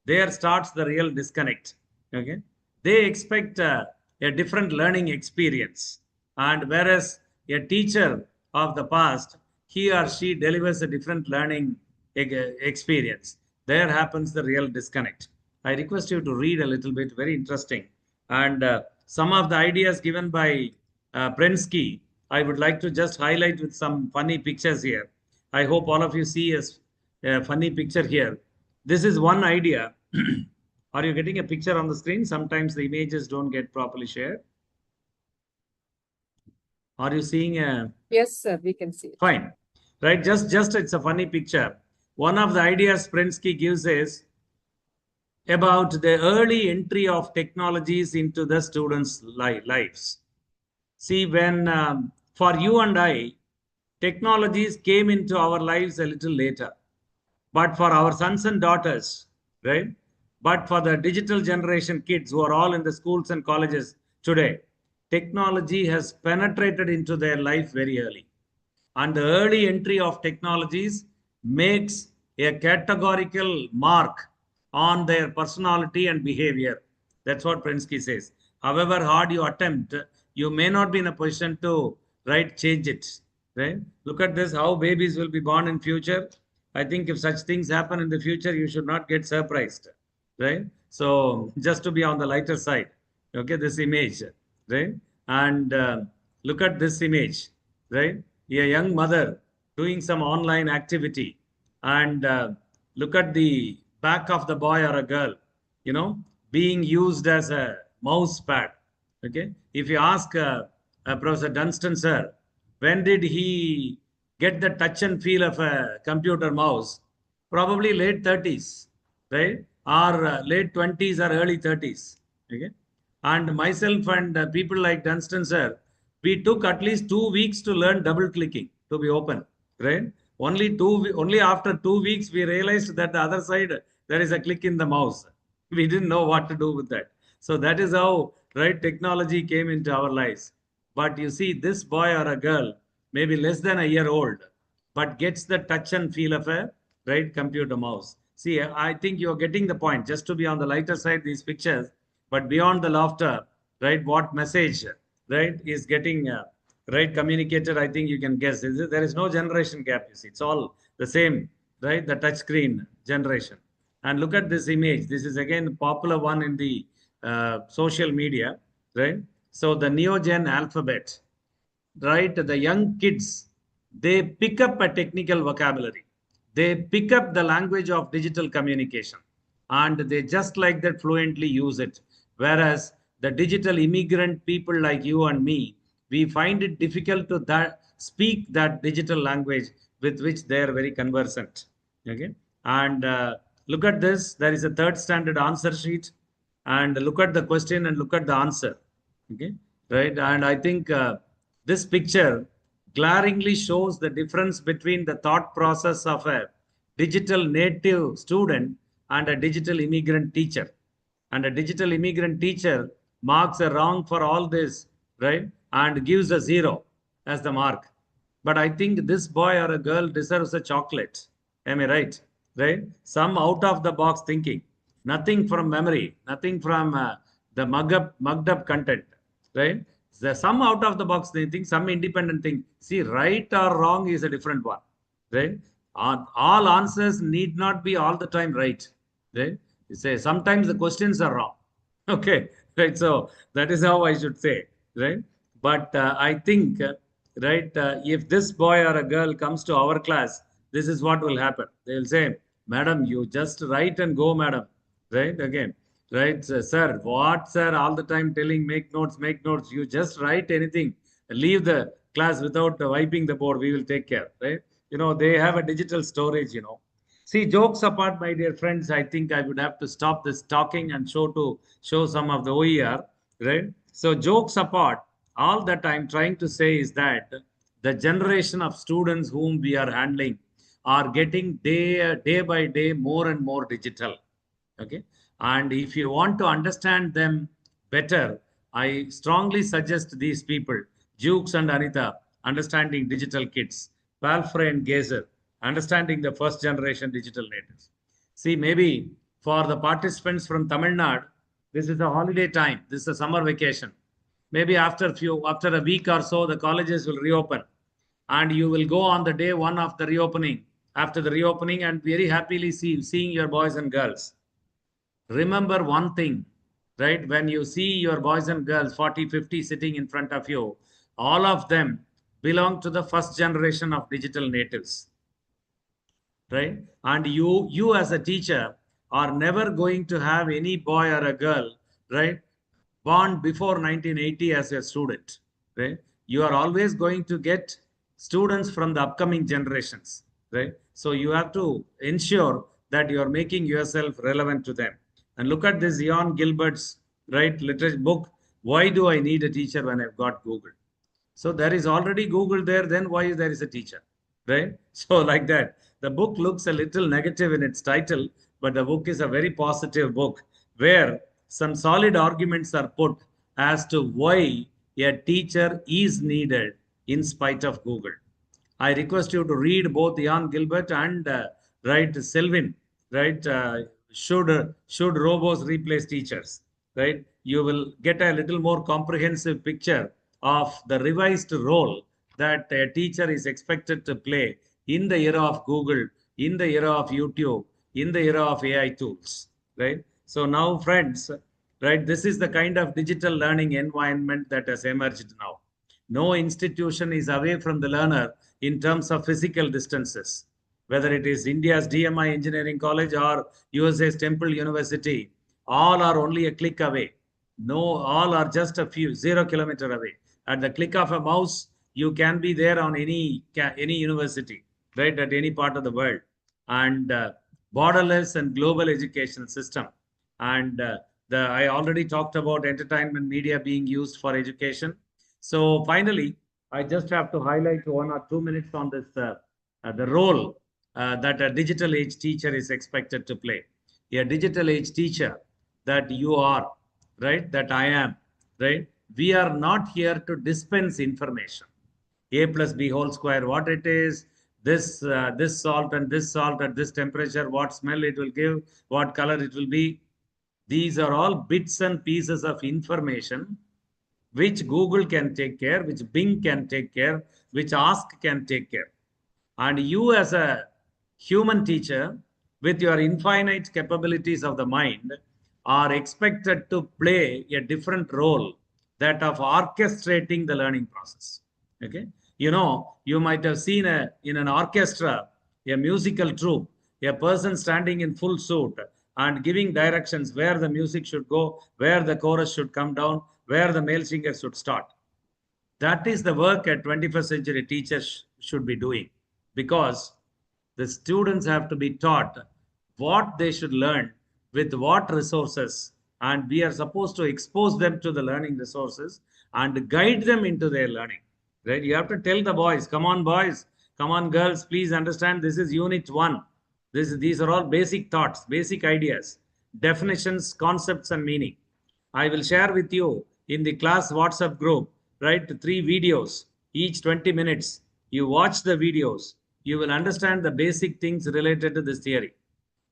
There starts the real disconnect. Okay, they expect a different learning experience, and whereas a teacher of the past, he or she delivers a different learning experience, there happens the real disconnect. I request you to read a little bit, very interesting. And some of the ideas given by Prensky, I would like to just highlight with some funny pictures here. I hope all of you see a funny picture here. This is one idea. Are you getting a picture on the screen? Sometimes the images don't get properly shared. Are you seeing a... Yes, sir, we can see it. Fine. Right, just it's a funny picture. One of the ideas Prensky gives is about the early entry of technologies into the students' lives. See, when for you and I, technologies came into our lives a little later. But for our sons and daughters, right? But for the digital generation kids who are all in the schools and colleges today, technology has penetrated into their life very early. And the early entry of technologies makes a categorical mark on their personality and behavior. That's what Prensky says. However hard you attempt, you may not be in a position to, right, change it. Right? Look at this, how babies will be born in future. I think if such things happen in the future, you should not get surprised. right? So just to be on the lighter side, okay, this image, right? And look at this image, right? A young mother doing some online activity, and look at the back of the boy or a girl, being used as a mouse pad. Okay, if you ask Professor Dunstan sir, when did he get the touch and feel of a computer mouse? Probably late 30s, right? Or late 20s or early 30s. Okay, and myself and people like Dunstan sir, we took at least 2 weeks to learn double clicking to be open, right? Only after 2 weeks we realized that the other side there is a click in the mouse. We didn't know what to do with that. So that is how, right, technology came into our lives. But you see, this boy or a girl, maybe less than a year old, but gets the touch and feel of a, right, computer mouse. See, I think you're getting the point. Just to be on the lighter side, these pictures, but beyond the laughter, right, what message, right, is getting, right, communicated, I think you can guess. There is no generation gap, you see. It's all the same, right, the touch screen generation. And look at this image. This is again a popular one in the social media, right? So the Neogen alphabet, right? The young kids, they pick up a technical vocabulary. They pick up the language of digital communication, and they just like that fluently use it. Whereas the digital immigrant people like you and me, we find it difficult to speak that digital language with which they are very conversant. Okay, and look at this. There is a third standard answer sheet, and look at the question and look at the answer. Okay, right, and I think this picture glaringly shows the difference between the thought process of a digital native student and a digital immigrant teacher. And a digital immigrant teacher marks a wrong for all this, right, and gives a 0 as the mark. But I think this boy or a girl deserves a chocolate. Am I right? Right? Some out of the box thinking, nothing from memory, nothing from the mugged up content, right? Some out of the box thinking, some independent thing. See, right or wrong is a different one, right? All answers need not be all the time right, right? You say sometimes the questions are wrong. Okay, right? So that is how I should say, right? But I think, right, if this boy or a girl comes to our class, this is what will happen. They will say, Madam, you just write and go, madam, right? Again, right, sir, what, sir, all the time telling make notes, you just write anything, leave the class without wiping the board, we will take care, right? They have a digital storage. See, jokes apart, my dear friends, I think I would have to stop this talking and show some of the OER, right? So jokes apart, all that I'm trying to say is that the generation of students whom we are handling are getting day by day more and more digital. Okay, and if you want to understand them better, I strongly suggest these people, Jukes and Anita, Understanding Digital Kids, Palfrey and Gazer, Understanding the First Generation Digital Natives. See, maybe for the participants from Tamil Nadu, this is a holiday time, this is a summer vacation. Maybe after a week or so, the colleges will reopen, and you will go on the day one of the reopening, after the reopening, and very happily seeing your boys and girls. Remember one thing, right? When you see your boys and girls, 40, 50 sitting in front of you, all of them belong to the first generation of digital natives, right? And you as a teacher are never going to have any boy or a girl, right, born before 1980 as a student, right? You are always going to get students from the upcoming generations, right? So you have to ensure that you are making yourself relevant to them. And look at this Ian Gilbert's, right, literature book, Why Do I Need a Teacher When I've Got Google? So there is already Google there, then why there is a teacher, right? So like that, the book looks a little negative in its title, but the book is a very positive book where some solid arguments are put as to why a teacher is needed in spite of Google. I request you to read both Ian Gilbert and right, Selwyn, right? Should robots replace teachers, right? You will get a little more comprehensive picture of the revised role that a teacher is expected to play in the era of Google, in the era of YouTube, in the era of AI tools, right? So now, friends, right, this is the kind of digital learning environment that has emerged now. No institution is away from the learner in terms of physical distances, whether it is India's DMI Engineering College or USA's Temple University, all are only a click away. No, all are just a few 0 kilometer away. At the click of a mouse, you can be there on any university, right, at any part of the world. And borderless and global education system. And I already talked about entertainment media being used for education. So finally, I just have to highlight 1 or 2 minutes on this, the role that a digital age teacher is expected to play. A digital age teacher that you are, right, that I am, right? We are not here to dispense information. A plus B whole square, what it is, this salt and this salt at this temperature, what smell it will give, what color it will be. These are all bits and pieces of information which Google can take care, which Bing can take care, which Ask can take care. And you as a human teacher with your infinite capabilities of the mind are expected to play a different role, that of orchestrating the learning process. Okay, you know, you might have seen in an orchestra, a musical troupe, a person standing in full suit and giving directions where the music should go, where the chorus should come down, where the male singer should start. That is the work a 21st century teachers should be doing, because the students have to be taught what they should learn with what resources, and we are supposed to expose them to the learning resources and guide them into their learning. Right? You have to tell the boys, come on boys, come on girls, please understand this is unit 1. These are all basic thoughts, basic ideas, definitions, concepts and meaning. I will share with you in the class WhatsApp group, right, 3 videos, each 20 minutes. You watch the videos, you will understand the basic things related to this theory.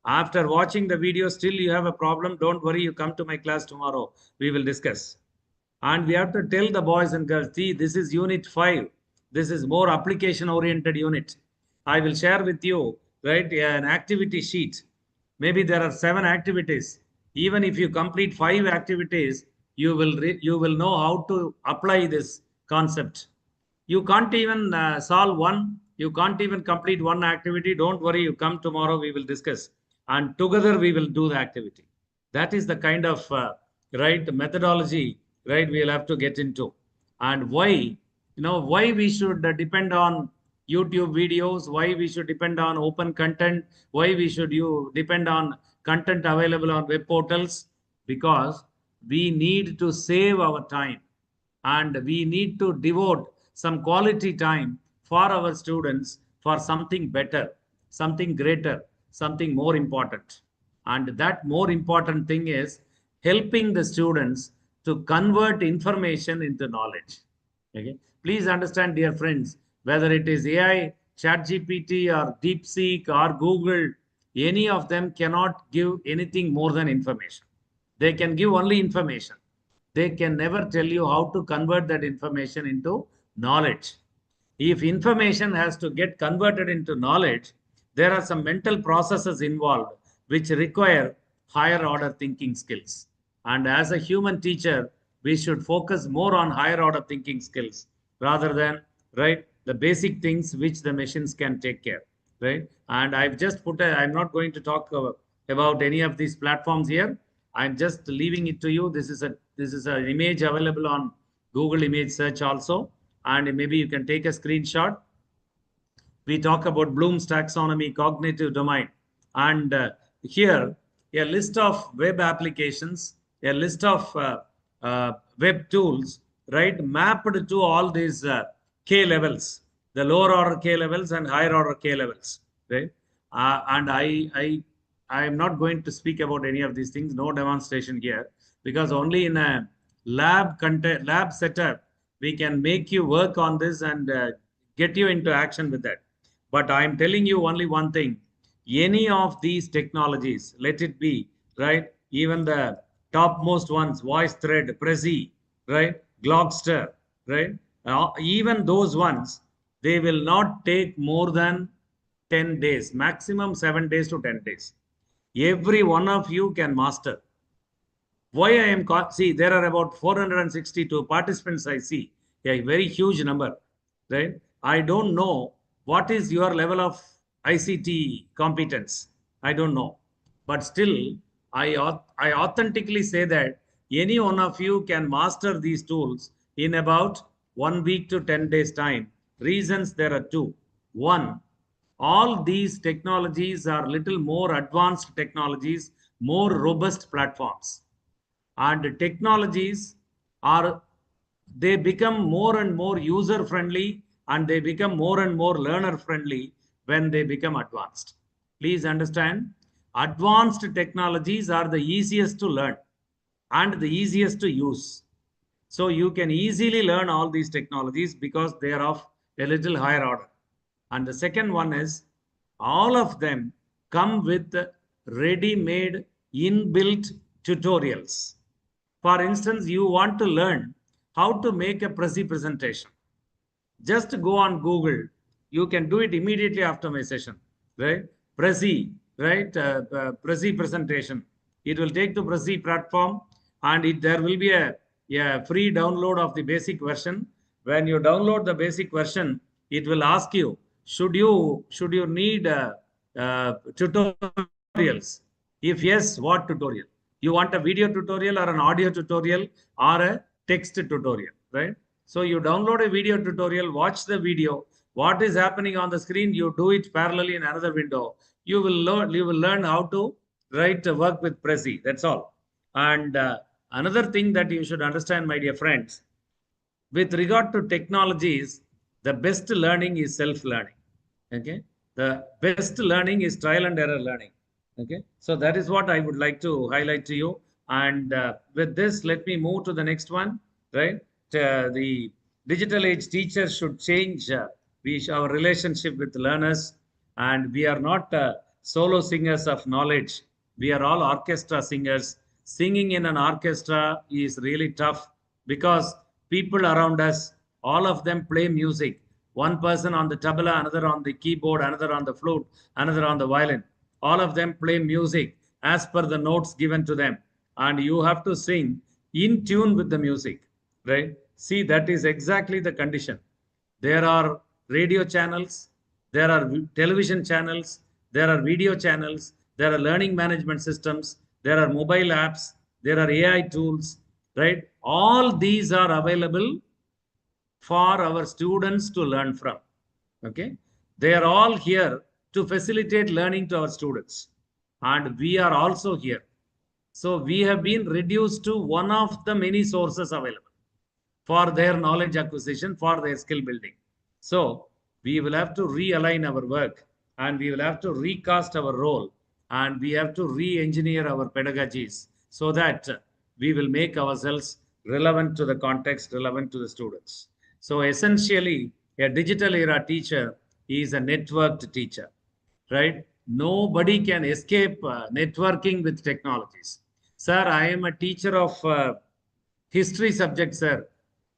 After watching the video, still you have a problem, don't worry, you come to my class tomorrow, we will discuss. And we have to tell the boys and girls, see, this is unit 5. This is more application oriented unit. I will share with you, right, an activity sheet. Maybe there are 7 activities. Even if you complete 5 activities, you will know how to apply this concept. You can't even solve one. You can't even complete one activity. Don't worry, you come tomorrow, we will discuss. And together we will do the activity. That is the kind of right methodology, right, we'll have to get into. And why, why we should depend on YouTube videos, why we should depend on open content, why we should depend on content available on web portals, because we need to save our time and we need to devote some quality time for our students for something better, something greater, something more important. And that more important thing is helping the students to convert information into knowledge. Okay? Please understand, dear friends, whether it is AI, ChatGPT or DeepSeek or Google, any of them cannot give anything more than information. They can give only information. They can never tell you how to convert that information into knowledge. If information has to get converted into knowledge, there are some mental processes involved which require higher order thinking skills. And as a human teacher, we should focus more on higher order thinking skills rather than, right, the basic things which the machines can take care, right? And I've just put I'm not going to talk about any of these platforms here. I'm just leaving it to you. This is an image available on Google image search also, and maybe you can take a screenshot. We talk about Bloom's taxonomy, cognitive domain, and here a list of web applications, a list of web tools, right, mapped to all these K levels, the lower order K levels and higher order K levels, right? And I am not going to speak about any of these things, no demonstration here, because only in a lab setup, we can make you work on this and get you into action with that. But I'm telling you only one thing, any of these technologies, let it be, right, even the topmost ones, VoiceThread, Prezi, right, Glogster, right, even those ones, they will not take more than 10 days, maximum 7 days to 10 days. Every one of you can master. Why I am, see, there are about 462 participants I see, a very huge number, right? I don't know what is your level of ICT competence. I don't know. But still, I authentically say that any one of you can master these tools in about 1 week to 10 days time. Reasons there are two. One, all these technologies are little more advanced technologies, more robust platforms. And technologies are, they become more and more user friendly, and they become more and more learner friendly when they become advanced. Please understand, advanced technologies are the easiest to learn and the easiest to use. So you can easily learn all these technologies because they are of a little higher order. And the second one is, all of them come with ready-made inbuilt tutorials. For instance, you want to learn how to make a Prezi presentation. Just go on Google. You can do it immediately after my session, right? Prezi, right? Prezi presentation. It will take to Prezi platform, and there will be a free download of the basic version. When you download the basic version, it will ask you, should you need tutorials? If yes, what tutorial? You want a video tutorial or an audio tutorial or a text tutorial, right? So you download a video tutorial, watch the video. What is happening on the screen, you do it parallelly in another window. You will learn how to work with Prezi. That's all. And another thing that you should understand, my dear friends, with regard to technologies, the best learning is self-learning. Okay, the best learning is trial and error learning. Okay, so that is what I would like to highlight to you. And with this, let me move to the next one. Right, the digital age teacher should change our relationship with learners, and we are not solo singers of knowledge. We are all orchestra singers. Singing in an orchestra is really tough because people around us, all of them play music. One person on the tabla, another on the keyboard, another on the flute, another on the violin. All of them play music as per the notes given to them. And you have to sing in tune with the music, right? See, that is exactly the condition. There are radio channels, there are television channels, there are video channels, there are learning management systems, there are mobile apps, there are AI tools, right? All these are available for our students to learn from. Okay, they are all here to facilitate learning to our students, and we are also here. So we have been reduced to one of the many sources available for their knowledge acquisition, for their skill building. So we will have to realign our work, and we will have to recast our role, and we have to re-engineer our pedagogies so that we will make ourselves relevant to the context, relevant to the students. So essentially, a digital era teacher is a networked teacher, right? Nobody can escape networking with technologies. Sir, I am a teacher of history subject, sir,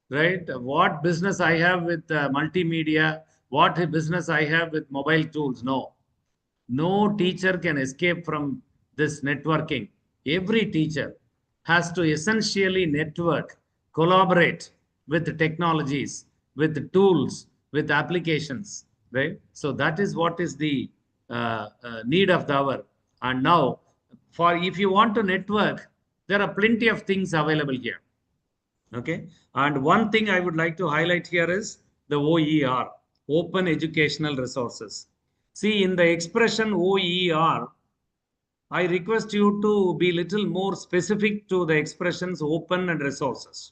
right? What business I have with multimedia? What business I have with mobile tools? No. No teacher can escape from this networking. Every teacher has to essentially network, collaborate with the technologies, with the tools, with applications, right? So that is what is the need of the hour. And now, if you want to network, there are plenty of things available here. Okay, and one thing I would like to highlight here is the OER, Open Educational Resources. See, in the expression OER, I request you to be little more specific to the expressions open and resources.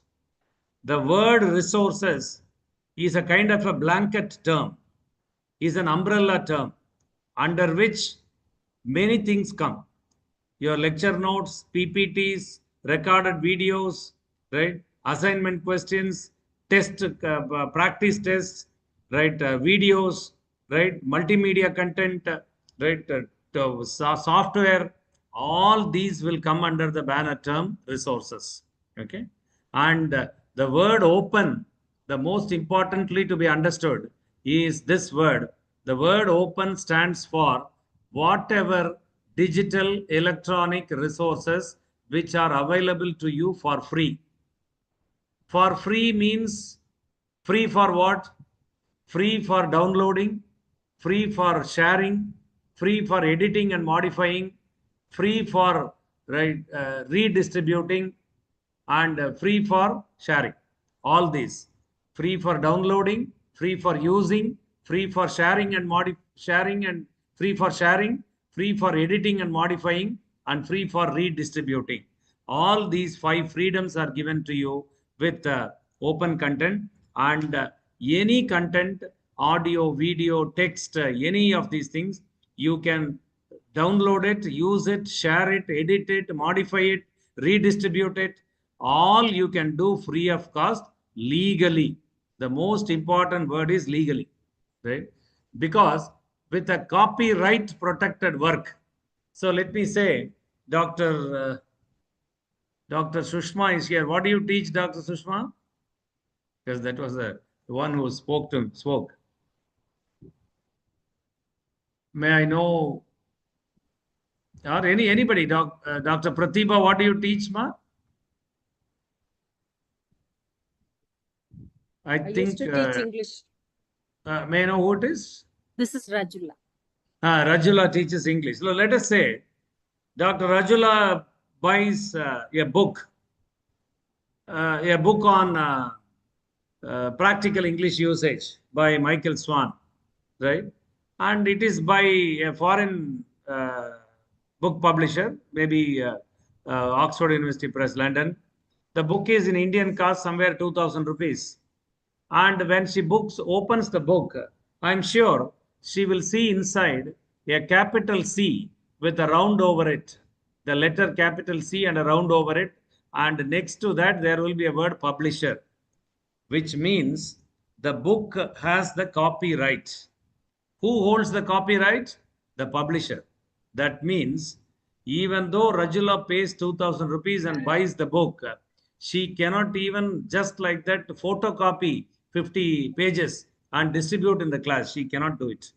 The word resources is a kind of a blanket term, is an umbrella term under which many things come. Your lecture notes, PPTs, recorded videos, right? Assignment questions, practice tests, right? Videos, right? Multimedia content, right? Software, all these will come under the banner term resources. Okay, and the word open, the most importantly to be understood is this word. The word open stands for whatever digital electronic resources which are available to you for free. For free means free for what? Free for downloading, free for sharing, free for editing and modifying, free for redistributing, and free for sharing. All these free for downloading, free for using, free for sharing and free for sharing, free for editing and modifying, and free for redistributing. All these 5 freedoms are given to you with open content, and any content, audio, video, text, any of these things, you can download it, use it, share it, edit it, modify it, redistribute it. All you can do free of cost, legally. The most important word is legally, right? Because with a copyright protected work. So let me say, Dr. Sushma is here. What do you teach, Dr. Sushma? Because that was the one who spoke. May I know, or anybody, Dr. Pratibha, what do you teach, ma? I think used to teach English. May I know who it is? This is Rajula. Rajula teaches English. So let us say Dr. Rajula buys a book on practical English usage by Michael Swan, right? And it is by a foreign book publisher, maybe Oxford University Press, London. The book is in Indian cost somewhere 2,000 rupees. And when she opens the book, I'm sure she will see inside a capital C with a round over it, the letter capital C and a round over it. And next to that, there will be a word publisher, which means the book has the copyright. Who holds the copyright? The publisher. That means even though Rajula pays 2,000 rupees and buys the book, she cannot even just like that photocopy 50 pages and distribute in the class. She cannot do it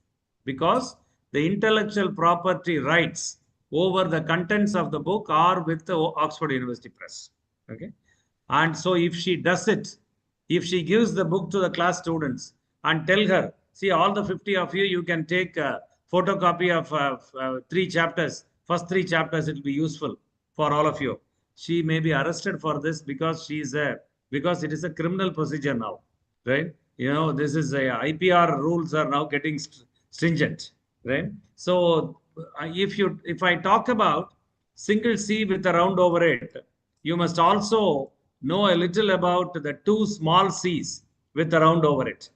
because the intellectual property rights over the contents of the book are with the Oxford University Press. Okay. And so if she does it, if she gives the book to the class students and tell her, see, all the 50 of you, you can take a photocopy of 3 chapters. First 3 chapters, it will be useful for all of you. She may be arrested for this because because it is a criminal procedure now, right? You know, this is IPR rules are now getting stringent, right? So if I talk about single C with a round over it, you must also know a little about the 2 small C's with a round over it.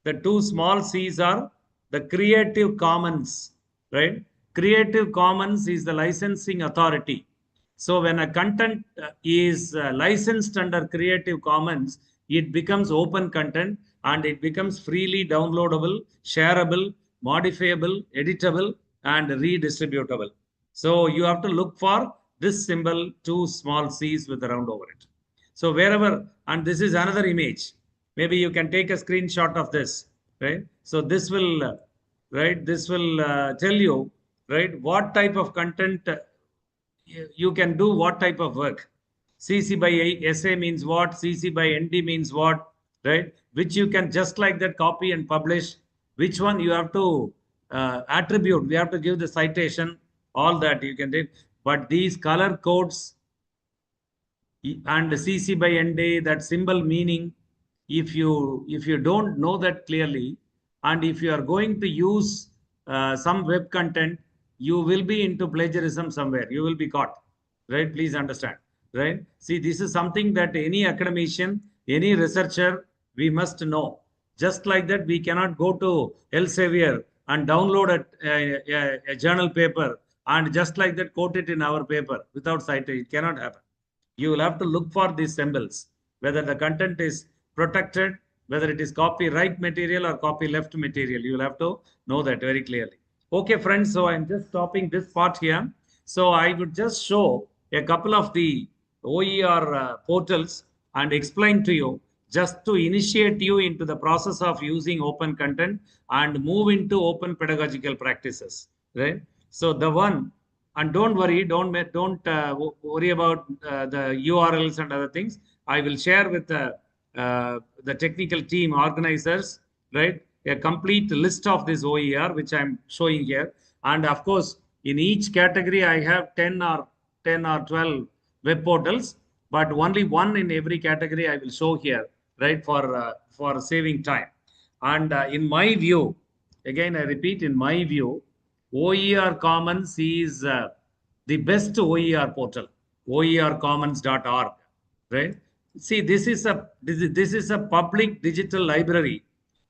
The 2 small C's are the Creative Commons, right? Creative Commons is the licensing authority. So when a content is licensed under Creative Commons, it becomes open content and it becomes freely downloadable, shareable, modifiable, editable, and redistributable. So you have to look for this symbol, 2 small C's with a round over it. So wherever, and this is another image. Maybe you can take a screenshot of this, right? So this will, tell you, right, what type of content you can do, what type of work. CC by SA means what, CC by ND means what, right? Which you can just like that copy and publish. Which one you have to attribute. We have to give the citation, all that you can do. But these color codes and CC by ND, that symbol meaning, if you don't know that clearly, and if you are going to use some web content, you will be into plagiarism somewhere. You will be caught, right? Please understand, right? See, this is something that any academician, any researcher, we must know. Just like that, we cannot go to Elsevier and download a journal paper and just like that quote it in our paper without citation. It cannot happen. You will have to look for these symbols, whether the content is protected, whether it is copyright material or copyleft material. You will have to know that very clearly. Okay, friends, so I'm just stopping this part here. So I would just show a couple of the OER portals and explain to you, just to initiate you into the process of using open content and move into open pedagogical practices, right? So the one And don't worry, don't worry about the URLs and other things. I will share with the technical team organizers, right, a complete list of this OER, which I'm showing here. And of course, in each category, I have 10 or 12 web portals, but only one in every category I will show here, right, for saving time. And in my view, again, I repeat, in my view, OER Commons is the best OER portal, oercommons.org, right? See, this is a public digital library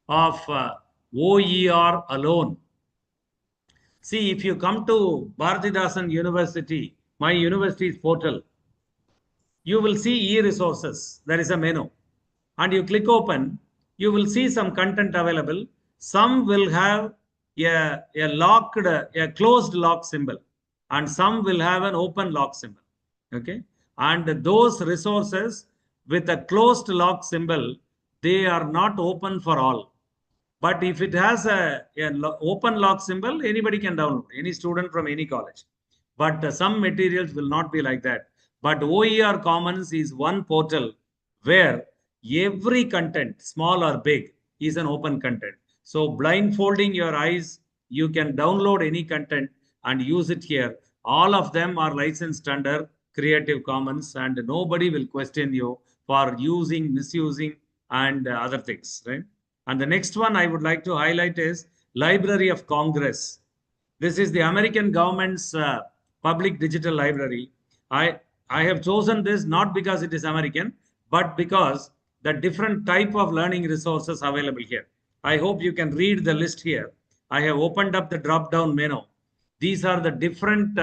of OER alone. See, if you come to Bharatidasan University, my university's portal, you will see e-resources. There is a menu. And you click open, you will see some content available. Some will have a closed lock symbol, and some will have an open lock symbol. Okay. And those resources with a closed lock symbol, they are not open for all. But if it has a open lock symbol, anybody can download, any student from any college. But some materials will not be like that. But OER Commons is one portal where every content, small or big, is an open content. So blindfolding your eyes, you can download any content and use it here. All of them are licensed under Creative Commons, and nobody will question you for using, misusing, and other things, right? And the next one I would like to highlight is Library of Congress. This is the American government's public digital library. I have chosen this not because it is American, but because the different type of learning resources available here. I hope you can read the list here. I have opened up the drop-down menu. These are the different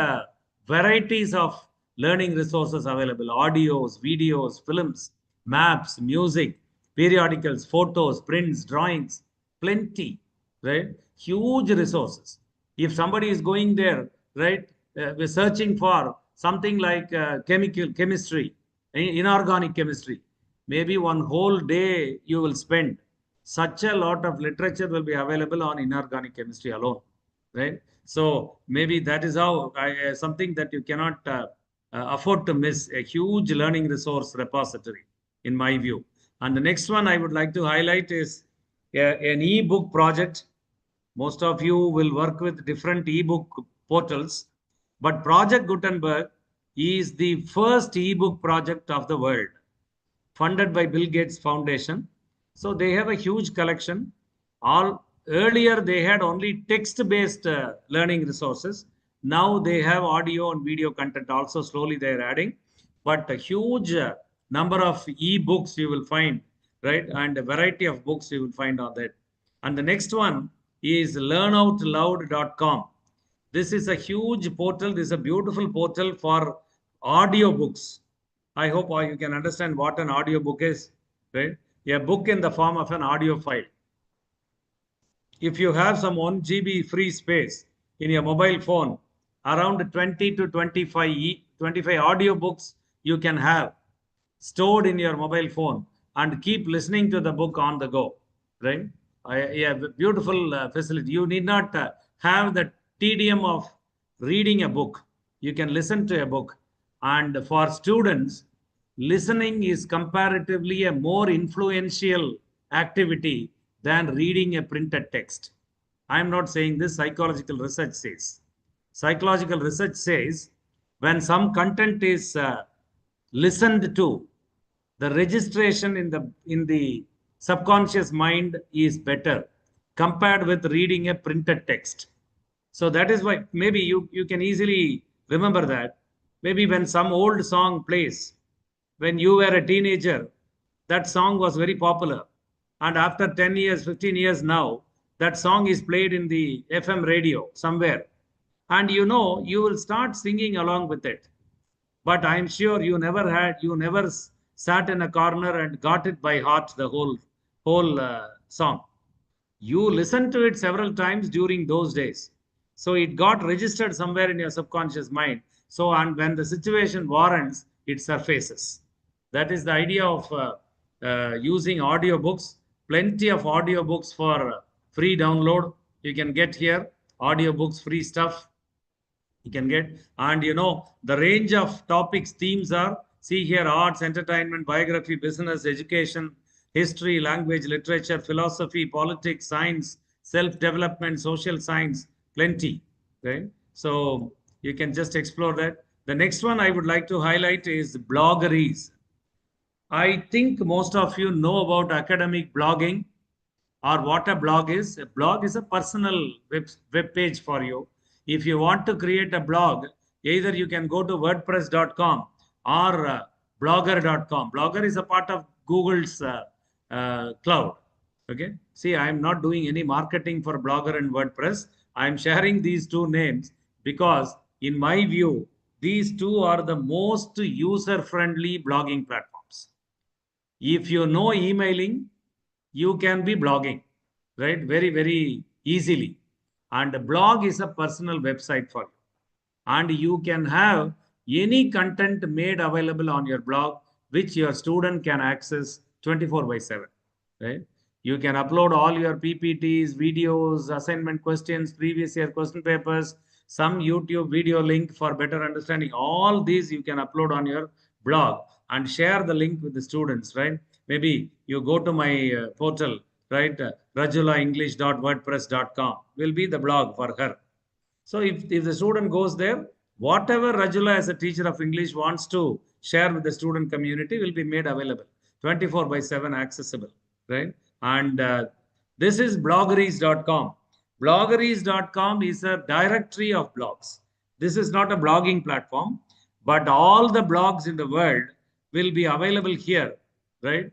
varieties of learning resources available: audios, videos, films, maps, music, periodicals, photos, prints, drawings, plenty, right? Huge resources. If somebody is going there, right, we're searching for something like chemistry, inorganic chemistry, maybe one whole day you will spend. Such a lot of literature will be available on inorganic chemistry alone, right? So maybe that is how something that you cannot afford to miss, a huge learning resource repository, in my view. And the next one I would like to highlight is an e-book project. Most of you will work with different e-book portals, but Project Gutenberg is the first e-book project of the world, funded by Bill Gates Foundation. So they have a huge collection. Earlier they had only text-based learning resources. Now they have audio and video content also. Slowly they are adding, but a huge number of e-books you will find, right? And a variety of books you will find on that. And the next one is learnoutloud.com. This is a huge portal. This is a beautiful portal for audiobooks. I hope you can understand what an audiobook is, right? A book in the form of an audio file. If you have some 1 GB free space in your mobile phone, around 20 to 25 audiobooks you can have stored in your mobile phone and keep listening to the book on the go, right? Yeah, beautiful facility. You need not have the tedium of reading a book. You can listen to a book. And for students, listening is comparatively a more influential activity than reading a printed text. I'm not saying this, psychological research says. Psychological research says when some content is listened to, the registration in the subconscious mind is better compared with reading a printed text. So that is why maybe you can easily remember that. Maybe when some old song plays, when you were a teenager, that song was very popular. And after 10 years, 15 years now, that song is played in the FM radio somewhere. And you know, you will start singing along with it. But I'm sure you never sat in a corner and got it by heart, the whole song. You listened to it several times during those days. So it got registered somewhere in your subconscious mind. So, and when the situation warrants, it surfaces. That is the idea of using audiobooks. Plenty of audiobooks for free download. You can get here, audiobooks, free stuff. You can get, and you know, the range of topics, themes are, see here, arts, entertainment, biography, business, education, history, language, literature, philosophy, politics, science, self-development, social science, plenty, right? So you can just explore that. The next one I would like to highlight is bloggeries. I think most of you know about academic blogging or what a blog is. A blog is a personal web page for you. If you want to create a blog, either you can go to wordpress.com or blogger.com. Blogger is a part of Google's cloud. Okay. See, I am not doing any marketing for Blogger and WordPress. I am sharing these two names because in my view, these two are the most user-friendly blogging platforms. If you know emailing, you can be blogging, right? Very, very easily. And a blog is a personal website for you. And you can have any content made available on your blog, which your student can access 24/7, right? You can upload all your PPTs, videos, assignment questions, previous year question papers, some YouTube video link for better understanding. All these you can upload on your blog and share the link with the students, right? Maybe you go to my portal, right? rajulaenglish.wordpress.com will be the blog for her. So if the student goes there, whatever Rajula as a teacher of English wants to share with the student community will be made available, 24/7 accessible, right? And this is bloggeries.com. Bloggeries.com is a directory of blogs. This is not a blogging platform, but all the blogs in the world will be available here, right?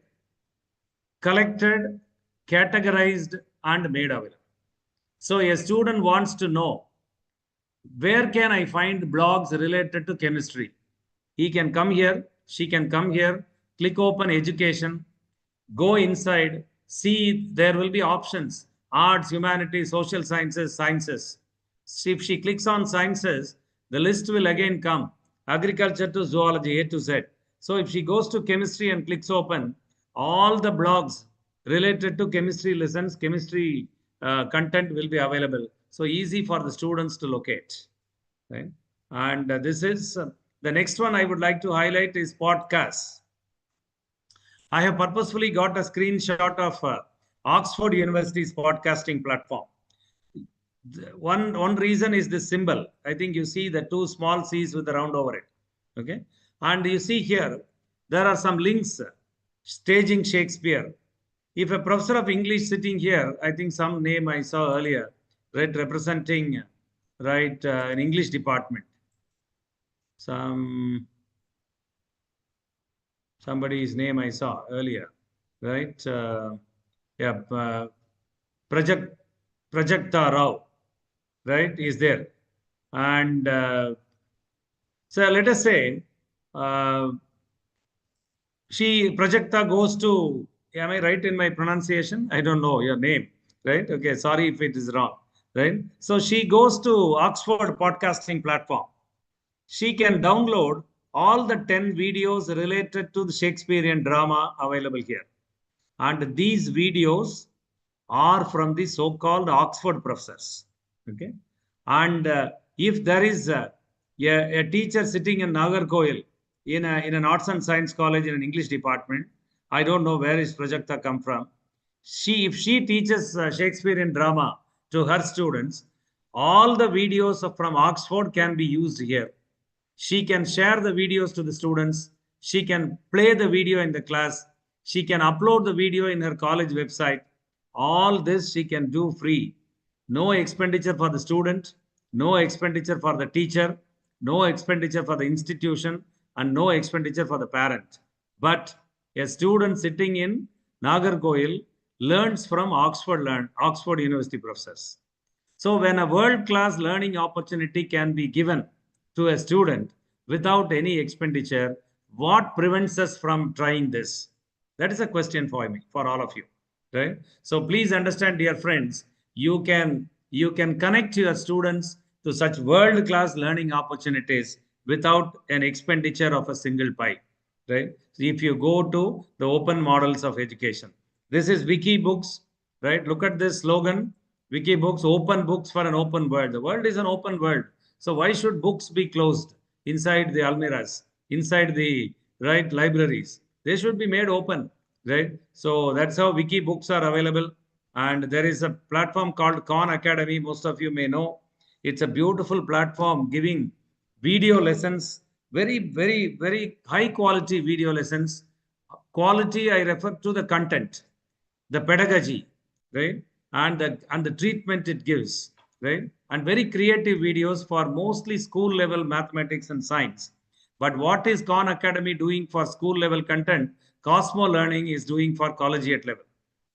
Collected, categorized, and made available. So a student wants to know, where can I find blogs related to chemistry? He can come here, she can come here, click open education, go inside, see there will be options, arts, humanities, social sciences, sciences. If she clicks on sciences, the list will again come, agriculture to zoology, A to Z. So if she goes to chemistry and clicks open, all the blogs related to chemistry lessons, chemistry content will be available. So easy for the students to locate, right? And this is the next one I would like to highlight is podcasts. I have purposefully got a screenshot of Oxford University's podcasting platform. One reason is this symbol. I think you see the two small C's with the round over it. Okay. And you see here, there are some links, staging Shakespeare. If a professor of English sitting here, I think some name I saw earlier, right, representing, right, an English department. Somebody's name I saw earlier, right? Prajakta Rao, right, is there. And so let us say, Prajakta goes to, am I right in my pronunciation? I don't know your name, right? Okay, sorry if it is wrong, right? So she goes to Oxford podcasting platform. She can download all the 10 videos related to the Shakespearean drama available here. And these videos are from the so-called Oxford professors, okay? And if there is a teacher sitting in Nagarkoil in an arts and science college in an English department, I don't know where is Prajakta come from. If she teaches Shakespearean drama to her students, all the videos from Oxford can be used here. She can share the videos to the students. She can play the video in the class. She can upload the video in her college website. All this she can do free. No expenditure for the student, no expenditure for the teacher, no expenditure for the institution, and no expenditure for the parent. But a student sitting in Nagarkoil learns from Oxford University professors. So when a world-class learning opportunity can be given to a student without any expenditure, what prevents us from trying this? That is a question for me, for all of you, right? So please understand, dear friends, you can connect your students to such world-class learning opportunities without an expenditure of a single pie, right? So if you go to the open models of education, this is Wikibooks, right? Look at this slogan, Wikibooks, open books for an open world. The world is an open world. So why should books be closed inside the almiras, inside the libraries? They should be made open, right? So that's how wiki books are available. And there is a platform called Khan Academy. Most of you may know. It's a beautiful platform giving video lessons, very, very, very high quality video lessons. Quality, I refer to the content, the pedagogy, right? And the treatment it gives, right? And very creative videos for mostly school level mathematics and science. But what is Khan Academy doing for school level content? Cosmo Learning is doing for collegiate level.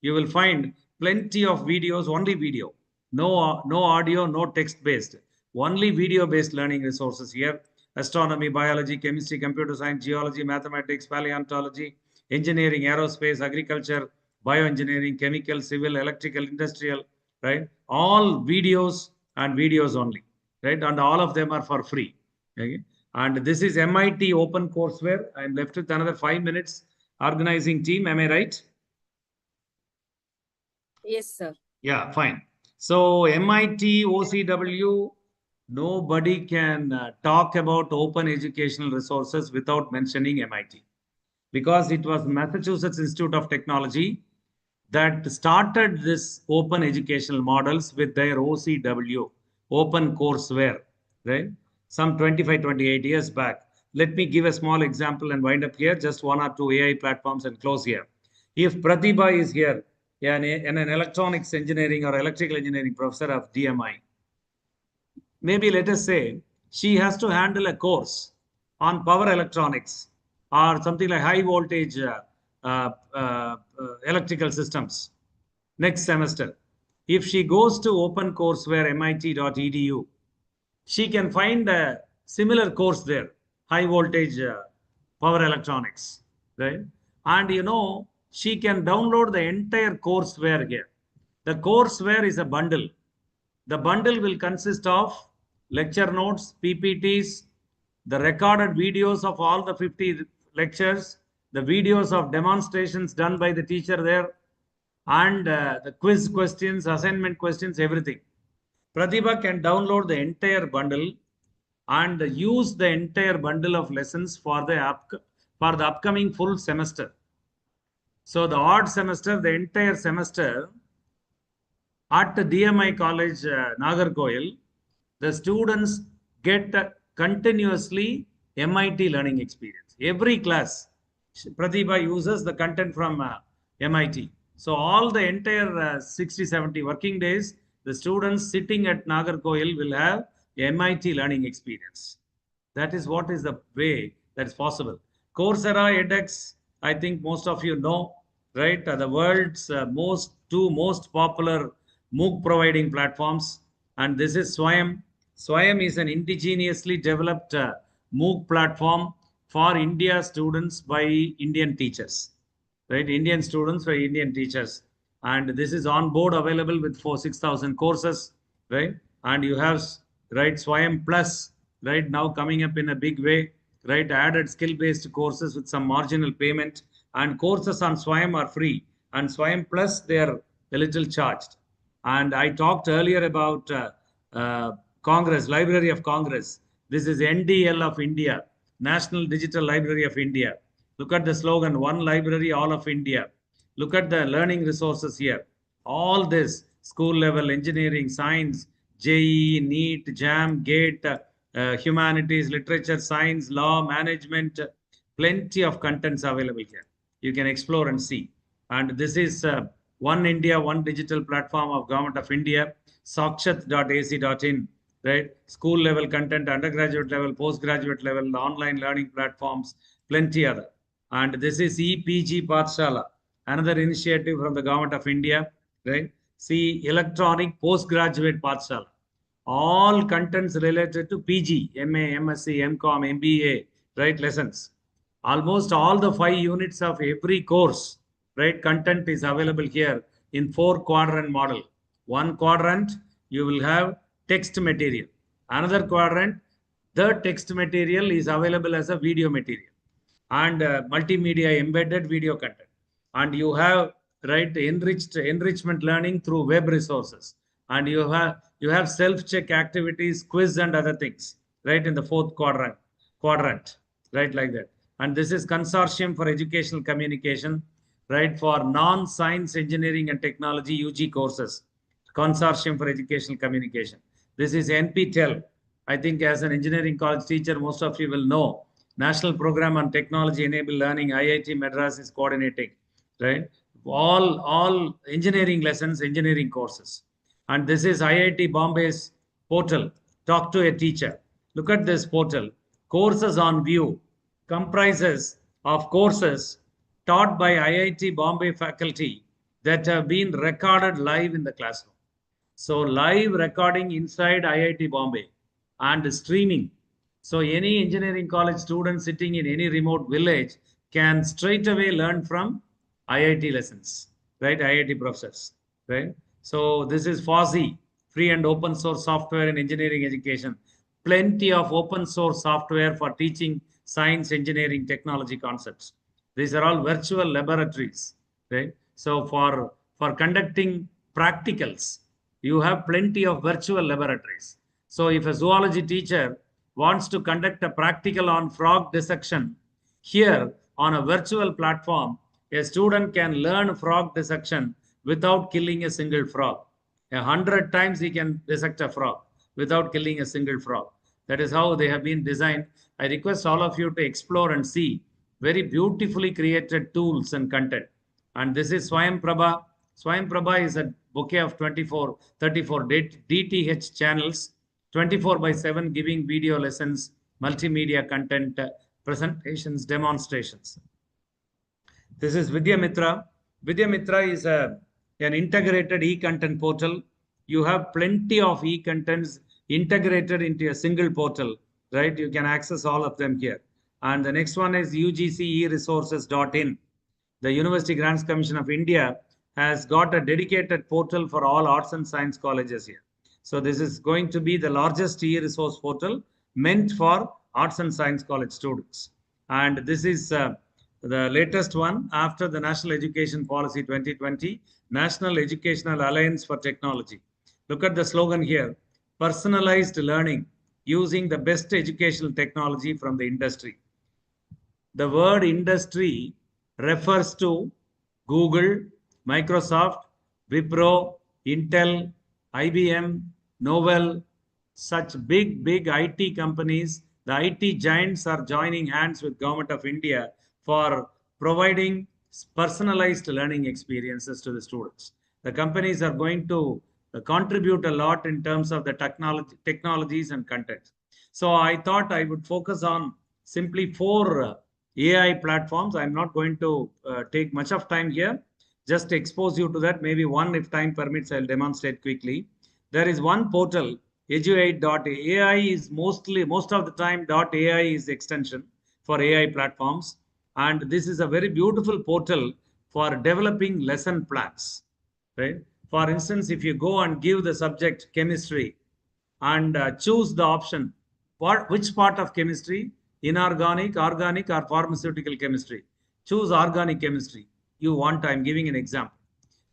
You will find plenty of videos, only video, no audio, no text based, only video based learning resources here. Astronomy, biology, chemistry, computer science, geology, mathematics, paleontology, engineering, aerospace, agriculture, bioengineering, chemical, civil, electrical, industrial, right? All videos and videos only, right? And all of them are for free. Okay? And this is MIT Open Courseware. I'm left with another 5 minutes. Organizing team, am I right? Yes, sir. Yeah, fine. So MIT, OCW, nobody can talk about open educational resources without mentioning MIT. Because it was Massachusetts Institute of Technology that started this open educational models with their OCW, Open Courseware, right? Some 25, 28 years back. Let me give a small example and wind up here, just 1 or 2 AI platforms and close here. If Pratibha is here, an electronics engineering or electrical engineering professor of DMI, maybe let us say she has to handle a course on power electronics or something like high voltage electrical systems next semester. If she goes to Open Courseware MIT.edu, she can find a similar course there, high voltage power electronics, right? And she can download the entire courseware here. The courseware is a bundle. The bundle will consist of lecture notes, PPTs, the recorded videos of all the 50 lectures, the videos of demonstrations done by the teacher there, and the quiz questions, assignment questions, everything. Pratibha can download the entire bundle and use the entire bundle of lessons for the upcoming full semester. So the odd semester, the entire semester at the DMI College, Nagarkoil, the students get continuously MIT learning experience. Every class, Pratibha uses the content from MIT. So all the entire 60, 70 working days, the students sitting at Nagarkoil will have MIT learning experience. That is what is the way that is possible. Coursera, edX, I think most of you know, right? The world's two most popular MOOC providing platforms. And this is Swayam. Swayam is an indigenously developed MOOC platform for India students by Indian teachers, right? Indian students by Indian teachers. And this is on board available with 6,000 courses, right? And you have, right, Swayam Plus, right, now coming up in a big way, right? Added skill-based courses with some marginal payment, and courses on Swayam are free, and Swayam Plus, they are a little charged. And I talked earlier about Congress, Library of Congress. This is NDL of India, National Digital Library of India. Look at the slogan, one library, all of India. Look at the learning resources here. All this, school level, engineering, science, JEE, NEET, JAM, GATE, humanities, literature, science, law, management, plenty of contents available here. You can explore and see. And this is One India, One Digital platform of Government of India, sakshat.ac.in, right? School level content, undergraduate level, postgraduate level, online learning platforms, plenty other. And this is EPG Pathshala, another initiative from the Government of India, right? See, electronic postgraduate Pathshala. All contents related to PG, MA, MSc, MCom, MBA, right? Lessons. Almost all the 5 units of every course, right? Content is available here in 4-quadrant model. One quadrant, you will have text material. Another quadrant, the text material is available as a video material and multimedia embedded video content. And you have, right, enrichment learning through web resources. And you have you have self-check activities, quiz and other things, right, in the fourth quadrant, right, like that. And this is Consortium for Educational Communication, right, for non-science, engineering and technology UG courses, Consortium for Educational Communication. This is NPTEL. I think as an engineering college teacher, most of you will know, National Program on Technology Enabled Learning, IIT Madras is coordinating, right? All engineering lessons, engineering courses. And this is IIT Bombay's portal, Talk to a Teacher. Look at this portal. Courses on View comprises of courses taught by IIT Bombay faculty that have been recorded live in the classroom. So live recording inside IIT Bombay and streaming. So any engineering college student sitting in any remote village can straight away learn from IIT lessons, right? IIT professors, right? So this is FOSSEE, free and open source software in engineering education. Plenty of open source software for teaching science, engineering, technology concepts. These are all virtual laboratories, right? So for conducting practicals, you have plenty of virtual laboratories. So if a zoology teacher wants to conduct a practical on frog dissection, here on a virtual platform, a student can learn frog dissection without killing a single frog. 100 times he can dissect a frog without killing a single frog. That is how they have been designed. I request all of you to explore and see very beautifully created tools and content. And this is Swayam Prabha. Swayam Prabha is a bouquet of 34 DTH channels, 24/7 giving video lessons, multimedia content, presentations, demonstrations. This is Vidyamitra. Vidyamitra is an integrated e-content portal. You have plenty of e-contents integrated into a single portal, right? You can access all of them here. And the next one is UGCeresources.in. The University Grants Commission of India has got a dedicated portal for all arts and science colleges here. So this is going to be the largest e-resource portal meant for arts and science college students. And this is the latest one after the National Education Policy 2020, National Educational Alliance for Technology. Look at the slogan here, personalized learning using the best educational technology from the industry. The word industry refers to Google, Microsoft, Wipro, Intel, IBM, Novell, such big IT companies. The IT giants are joining hands with Government of India for providing personalized learning experiences to the students. The companies are going to contribute a lot in terms of the technologies and content. So I thought I would focus on simply 4 AI platforms. I'm not going to take much of time here. Just expose you to that. Maybe one, if time permits, I'll demonstrate quickly. There is one portal, Eduate.ai is most of the time .ai is extension for AI platforms. And this is a very beautiful portal for developing lesson plans, right? For instance, if you go and give the subject chemistry and choose the option, which part of chemistry, inorganic, organic or pharmaceutical chemistry, choose organic chemistry. You want, I'm giving an example.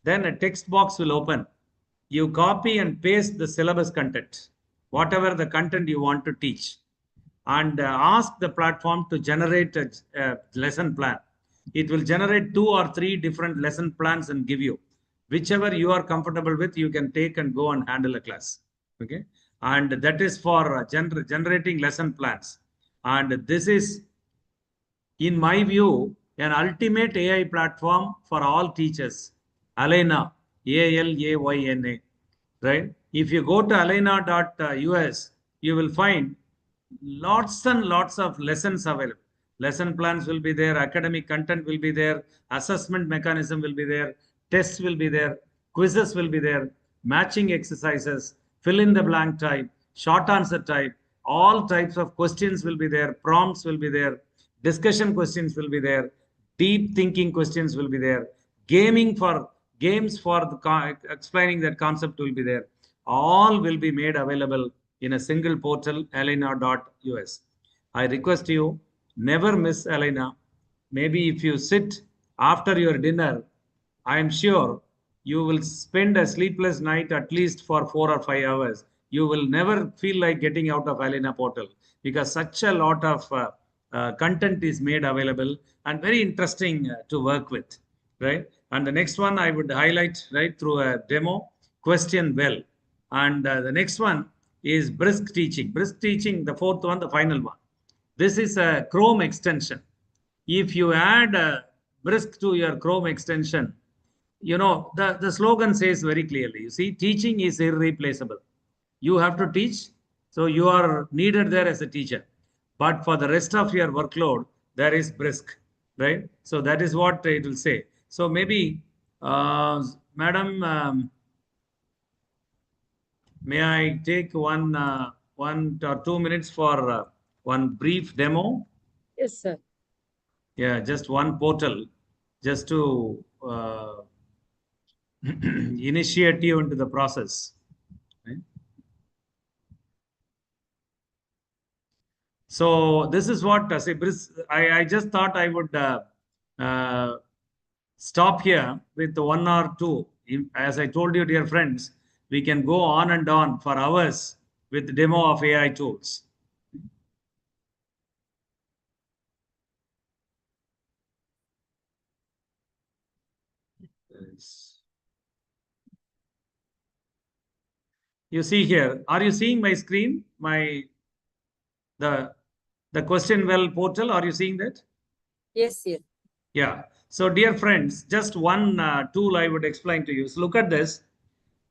Then a text box will open. You copy and paste the syllabus content, whatever the content you want to teach, and ask the platform to generate a lesson plan. It will generate 2 or 3 different lesson plans and give you. Whichever you are comfortable with, you can take and go and handle a class. Okay. And that is for generating lesson plans. And this is, in my view, an ultimate AI platform for all teachers. Alayna, ALAYNA, right? If you go to alayna.us, you will find lots and lots of lessons available. Lesson plans will be there, academic content will be there, assessment mechanism will be there, tests will be there, quizzes will be there, matching exercises, fill in the blank type, short answer type, all types of questions will be there, prompts will be there, discussion questions will be there, deep thinking questions will be there, games for explaining that concept will be there. All will be made available in a single portal, alayna.us. I request you, never miss Alayna. Maybe if you sit after your dinner, I am sure you will spend a sleepless night at least for 4 or 5 hours. You will never feel like getting out of Alena portal because such a lot of content is made available and very interesting to work with, right? And the next one I would highlight, right, through a demo, question well. And the next one is brisk teaching. Brisk teaching, the fourth one, the final one. This is a Chrome extension. If you add brisk to your Chrome extension, you know, the slogan says very clearly, you see, teaching is irreplaceable. You have to teach, so you are needed there as a teacher. But for the rest of your workload, there is brisk, right? So that is what it will say. So maybe, madam, may I take 1 or 2 minutes for one brief demo? Yes, sir. Yeah, just one portal, just to initiate you into the process. Right? So this is what I just thought I would stop here with 1 or 2. As I told you, dear friends, we can go on and on for hours with the demo of AI tools. You see here, are you seeing my screen? The question well portal, are you seeing that? Yes, yes. Yeah. So dear friends, just one tool I would explain to you. So look at this.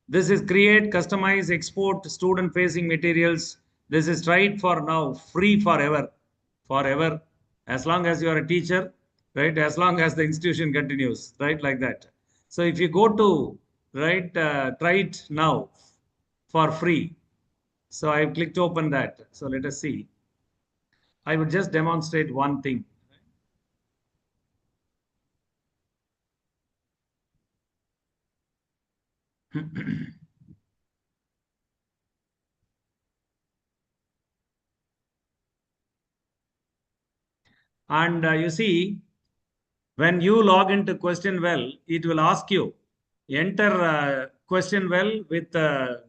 This is create, customize, export, student facing materials. This is right for now, free forever, forever, as long as you are a teacher, right? As long as the institution continues, right? Like that. So if you go to, right, try it now for free. So I've clicked open that. So let us see. I would just demonstrate one thing. And you see, when you log into Question Well, it will ask you, enter Question Well with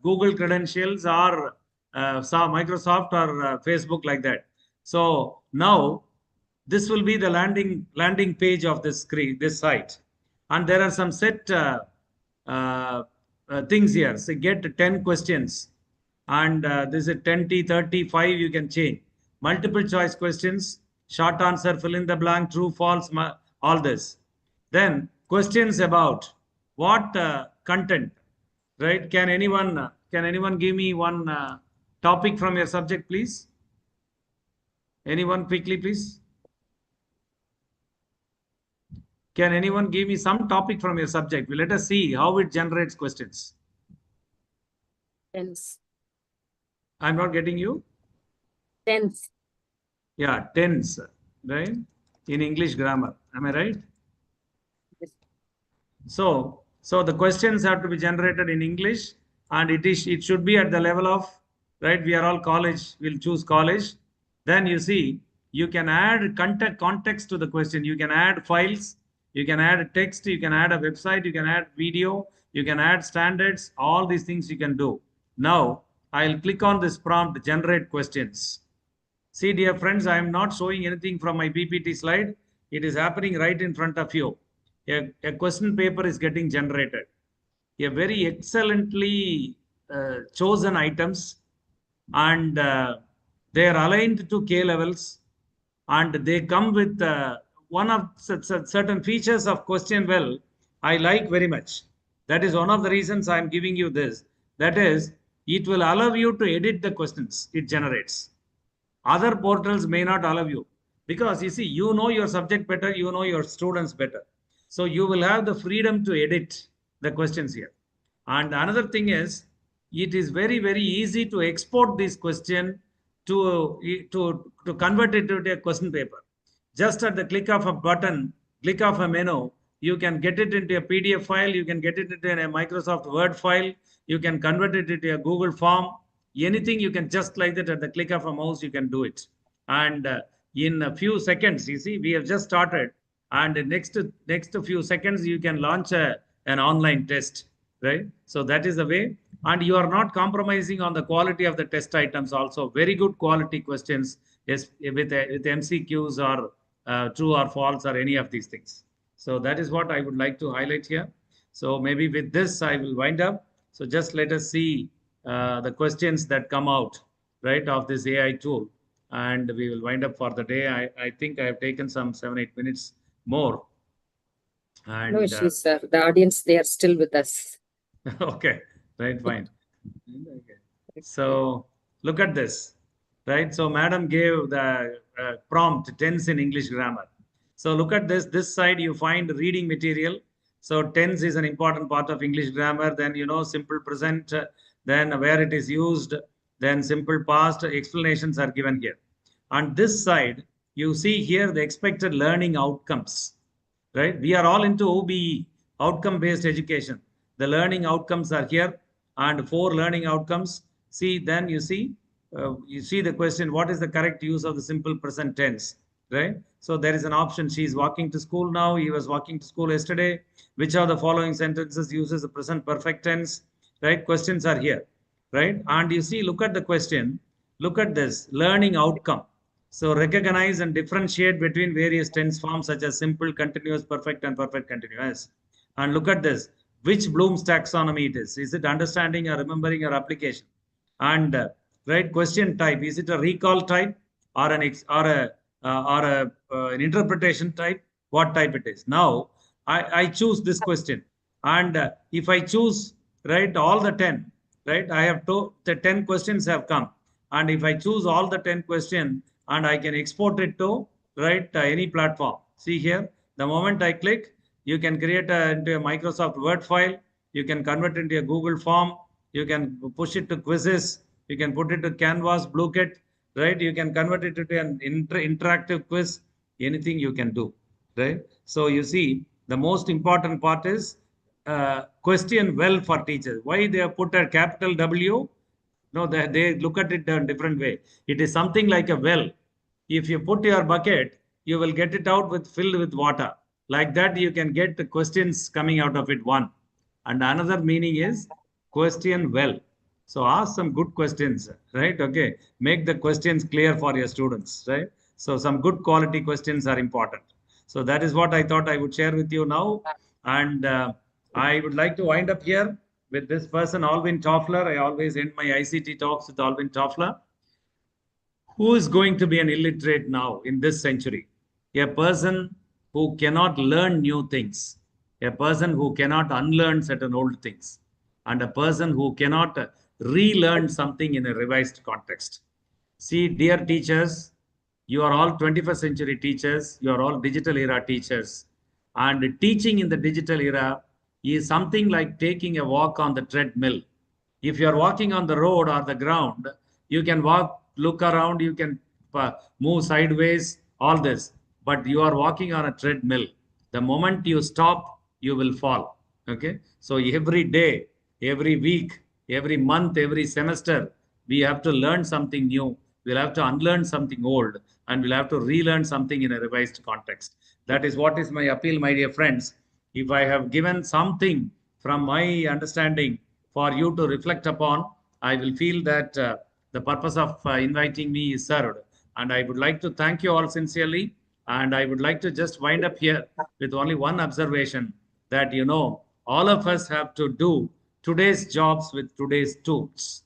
Google credentials or Microsoft or Facebook, like that. So now this will be the landing page of this screen, this site. And there are some set things here. So get 10 questions. And this is 10T, 35, you can change. Multiple choice questions, short answer, fill in the blank, true, false, all this. Then questions about what content, right? Can anyone give me one topic from your subject, please? Anyone quickly, please? Can anyone give me some topic from your subject? Let us see how it generates questions. Tense. I'm not getting you. Tense. Yeah, tense, right? In English grammar. Am I right? Yes. So the questions have to be generated in English, and it should be at the level of, right? We are all college. We'll choose college. Then you see, you can add context to the question. You can add files. You can add text. You can add a website. You can add video. You can add standards. All these things you can do. Now I'll click on this prompt, generate questions. See, dear friends, I am not showing anything from my PPT slide. It is happening right in front of you. A question paper is getting generated. A very excellently chosen items, and they are aligned to K levels, and they come with one of certain features of Question Well I like very much. That is one of the reasons I am giving you this. That is, it will allow you to edit the questions it generates. Other portals may not allow you, because you see, you know your subject better, you know your students better. So you will have the freedom to edit the questions here. And another thing is, it is very, very easy to export this question to convert it to a question paper. Just at the click of a button, click of a menu, you can get it into a PDF file, you can get it into a Microsoft Word file, you can convert it into a Google form. Anything you can just like that at the click of a mouse, you can do it. And in a few seconds, you see, we have just started. And next few seconds, you can launch a an online test, right? So that is the way. And you are not compromising on the quality of the test items also. Very good quality questions, yes, with MCQs or true or false or any of these things. So that is what I would like to highlight here. So maybe with this, I will wind up. So just let us see the questions that come out, right, of this AI tool. And we will wind up for the day. I think I have taken some 7-8 minutes more. And, No issues, sir. The audience, they are still with us. okay, right, fine. Okay. So look at this, right? So madam gave the prompt tense in English grammar. So look at this. This side you find reading material. So tense is an important part of English grammar. Then simple present. Then where it is used. Then simple past. Explanations are given here. On this side, you see here the expected learning outcomes. Right? We are all into OBE, outcome-based education. The learning outcomes are here, and 4 learning outcomes. See, then you see the question, what is the correct use of the simple present tense, right? So there is an option. She is walking to school now. He was walking to school yesterday. Which of the following sentences uses the present perfect tense, right? Questions are here, right? And you see, look at the question. Look at this, learning outcome. So recognize and differentiate between various tense forms such as simple, continuous, perfect, and perfect continuous. And look at this. Which Bloom's taxonomy it is? Is it understanding or remembering or application? And right, question type. Is it a recall type or an interpretation type? What type it is? Now I choose this question, and if I choose right all the 10, right, I have the 10 questions have come, and if I choose all the 10 questions. And I can export it to any platform. See here, the moment I click, you can create into a Microsoft Word file. You can convert it into a Google form. You can push it to quizzes. You can put it to Canvas, Bluekit, right? You can convert it into an interactive quiz. Anything you can do, right? So you see, the most important part is question well for teachers. Why they have put a capital W? No, they look at it a different way. It is something like a well. If you put your bucket, you will get it out filled with water. Like that, you can get the questions coming out of it, one. And another meaning is question well. So ask some good questions, right? Okay. Make the questions clear for your students, right? So some good quality questions are important. So that is what I thought I would share with you now. And I would like to wind up here with this person, Alvin Toffler. I always end my ICT talks with Alvin Toffler. Who is going to be an illiterate now in this century? A person who cannot learn new things, a person who cannot unlearn certain old things, and a person who cannot relearn something in a revised context. See, dear teachers, you are all 21st century teachers, you are all digital era teachers. And teaching in the digital era is something like taking a walk on the treadmill. If you are walking on the road or the ground, you can walk, look around, you can move sideways, all this. But you are walking on a treadmill. The moment you stop, you will fall. Okay. So every day, every week, every month, every semester, we have to learn something new. We'll have to unlearn something old, and we'll have to relearn something in a revised context. That is what is my appeal, my dear friends. If I have given something from my understanding for you to reflect upon, I will feel that the purpose of inviting me is served. And I would like to thank you all sincerely. And I would like to just wind up here with only one observation that, all of us have to do today's jobs with today's tools.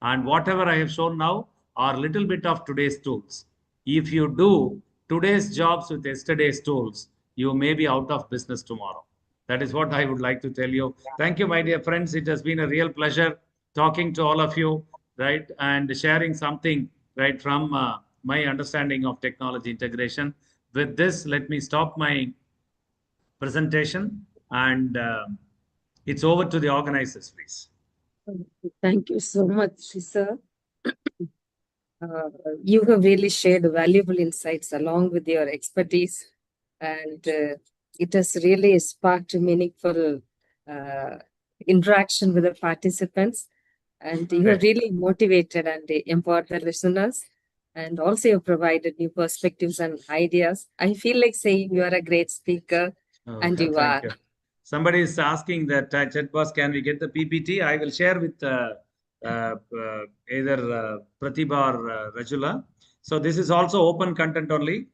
And whatever I have shown now are a little bit of today's tools. If you do today's jobs with yesterday's tools, you may be out of business tomorrow. That is what I would like to tell you. Thank you, my dear friends. It has been a real pleasure talking to all of you, right, and sharing something, right, from my understanding of technology integration. With this, let me stop my presentation, and it's over to the organizers, please. Thank you so much, sir. You have really shared valuable insights along with your expertise, and it has really sparked meaningful interaction with the participants, and you have really motivated and empowered the listeners, and also you provided new perspectives and ideas. I feel like saying you are a great speaker, and you are. Somebody is asking that chat box, can we get the PPT? I will share with either Pratibha or Rajula. So this is also open content only.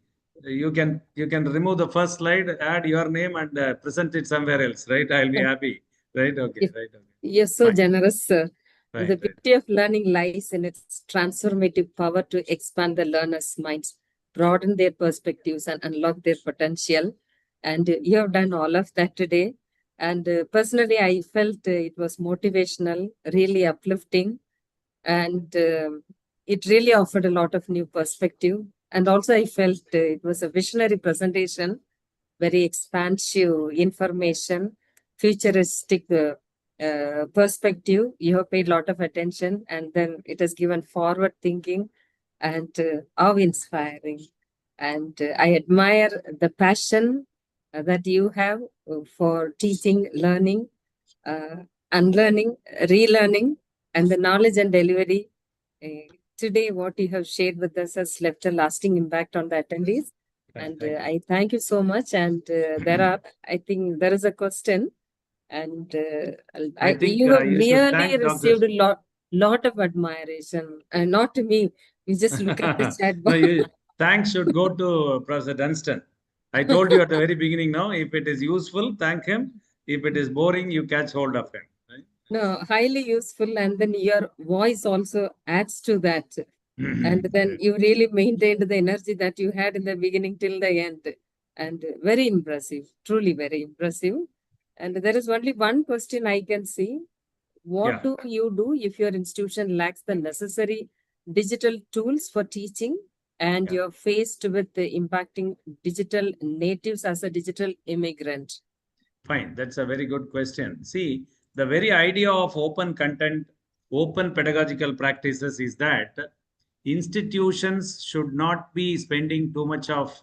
You can remove the first slide, add your name, and present it somewhere else, right? I'll be happy, right? Okay, Yes. right. Okay. You're so Fine. generous, sir. Right, The right. beauty of learning lies in its transformative power to expand the learners' minds, broaden their perspectives, and unlock their potential. And you have done all of that today. And personally, I felt it was motivational, really uplifting, and it really offered a lot of new perspective. And also, I felt it was a visionary presentation, very expansive information, futuristic perspective. You have paid a lot of attention, and then it has given forward thinking and awe-inspiring. And I admire the passion that you have for teaching, learning, unlearning, relearning, and the knowledge and delivery. Today, what you have shared with us has left a lasting impact on the attendees. And I thank you so much. And I think there is a question. And I think you have you should really thank Dr. received a lot of admiration. Not to me. You just look at the chat box. No, thanks should go to Professor Dunstan. I told you at the very beginning now, if it is useful, thank him. If it is boring, you catch hold of him. Right? No, highly useful. And then your voice also adds to that. And then you really maintained the energy that you had in the beginning till the end. And very impressive, truly very impressive. And there is only one question I can see. What do you do if your institution lacks the necessary digital tools for teaching and you're faced with impacting digital natives as a digital immigrant? Fine, that's a very good question. See, the very idea of open content, open pedagogical practices is that institutions should not be spending too much of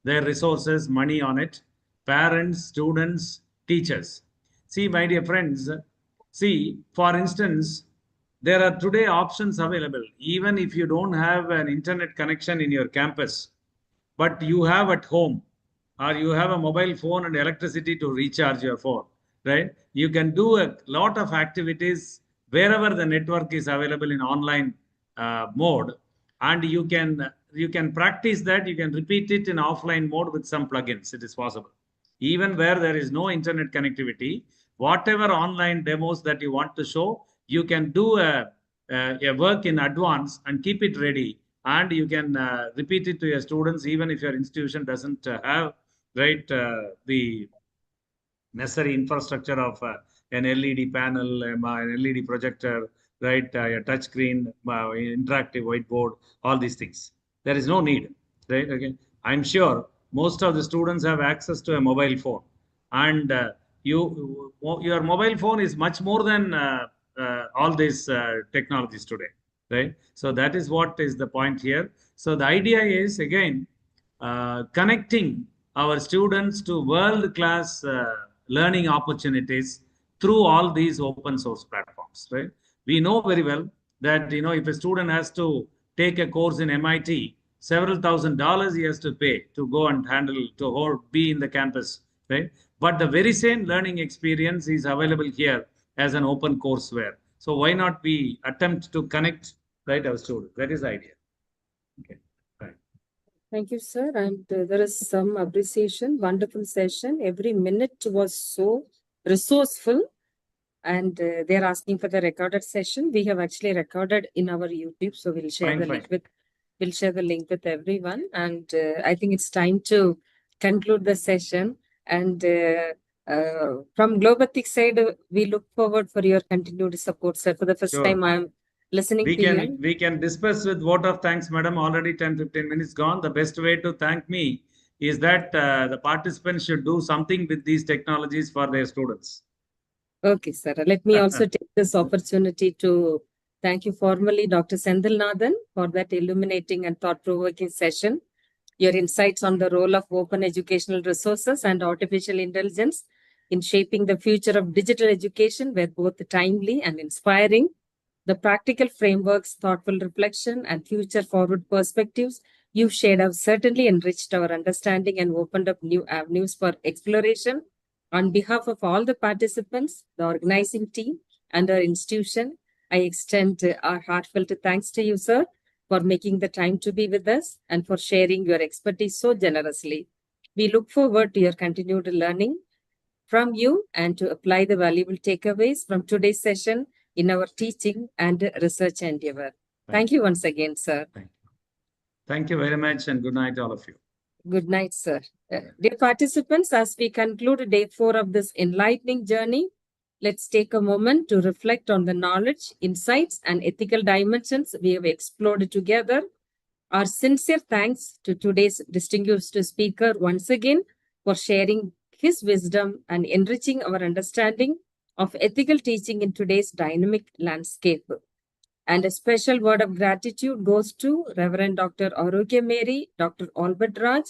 their resources, money on it. Parents, students, teachers. See, my dear friends, see, for instance, there are today options available. Even if you don't have an internet connection in your campus, but you have at home, or you have a mobile phone and electricity to recharge your phone, right? You can do a lot of activities wherever the network is available in online mode, and you can practice that. You can repeat it in offline mode with some plugins. It is possible. Even where there is no internet connectivity, whatever online demos that you want to show, you can do a work in advance and keep it ready, and you can repeat it to your students even if your institution doesn't have the necessary infrastructure of an LED panel, an LED projector, right? A touch screen, interactive whiteboard, all these things. There is no need, right? Okay. I'm sure most of the students have access to a mobile phone, and your mobile phone is much more than all these technologies today, right? So that is what is the point here. So the idea is, again, connecting our students to world-class learning opportunities through all these open source platforms, right? We know very well that, if a student has to take a course in MIT, several $1,000s he has to pay to go and be in the campus, right? But the very same learning experience is available here as an open courseware. So why not we attempt to connect, right, our students? That is the idea. Okay. Thank you, sir. And there is some appreciation. Wonderful session. Every minute was so resourceful. And they're asking for the recorded session. We have actually recorded in our YouTube, so we'll share the link with everyone. And I think it's time to conclude the session. And from Globothic side, we look forward for your continued support, sir. For the first time, I'm listening to you. We can disperse with vote of thanks, madam. Already 10-15 minutes gone. The best way to thank me is that the participants should do something with these technologies for their students. Okay, sir. Let me also take this opportunity to thank you formally, Dr. Senthilnathan, for that illuminating and thought-provoking session. Your insights on the role of open educational resources and artificial intelligence in shaping the future of digital education were both timely and inspiring. The practical frameworks, thoughtful reflection, and future-forward perspectives you shared have certainly enriched our understanding and opened up new avenues for exploration. On behalf of all the participants, the organizing team, and our institution, I extend our heartfelt thanks to you, sir, for making the time to be with us and for sharing your expertise so generously. We look forward to your continued learning from you and to apply the valuable takeaways from today's session in our teaching and research endeavor. Thank you once again, sir. Thank you very much and good night, all of you. Good night, sir. Dear participants, as we conclude day 4 of this enlightening journey, let's take a moment to reflect on the knowledge, insights, and ethical dimensions we have explored together. Our sincere thanks to today's distinguished speaker once again for sharing his wisdom and enriching our understanding of ethical teaching in today's dynamic landscape. And a special word of gratitude goes to Reverend Dr. Arogya Mary, Dr. Albert Raj,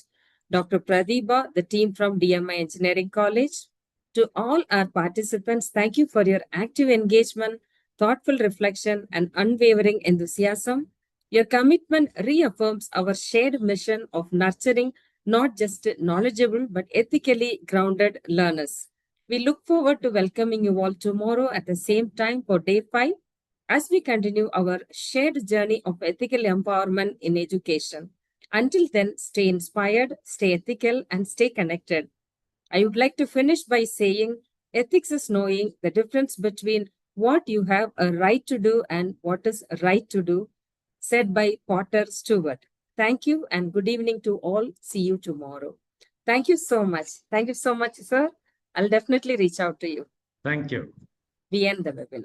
Dr. Pradibha, the team from DMI Engineering College. To all our participants, thank you for your active engagement, thoughtful reflection, and unwavering enthusiasm. Your commitment reaffirms our shared mission of nurturing not just knowledgeable but ethically grounded learners. We look forward to welcoming you all tomorrow at the same time for day 5 as we continue our shared journey of ethical empowerment in education. Until then, stay inspired, stay ethical, and stay connected. I would like to finish by saying ethics is knowing the difference between what you have a right to do and what is right to do, said by Potter Stewart. Thank you and good evening to all. See you tomorrow. Thank you so much. Thank you so much, sir. I'll definitely reach out to you. Thank you. We end the webinar.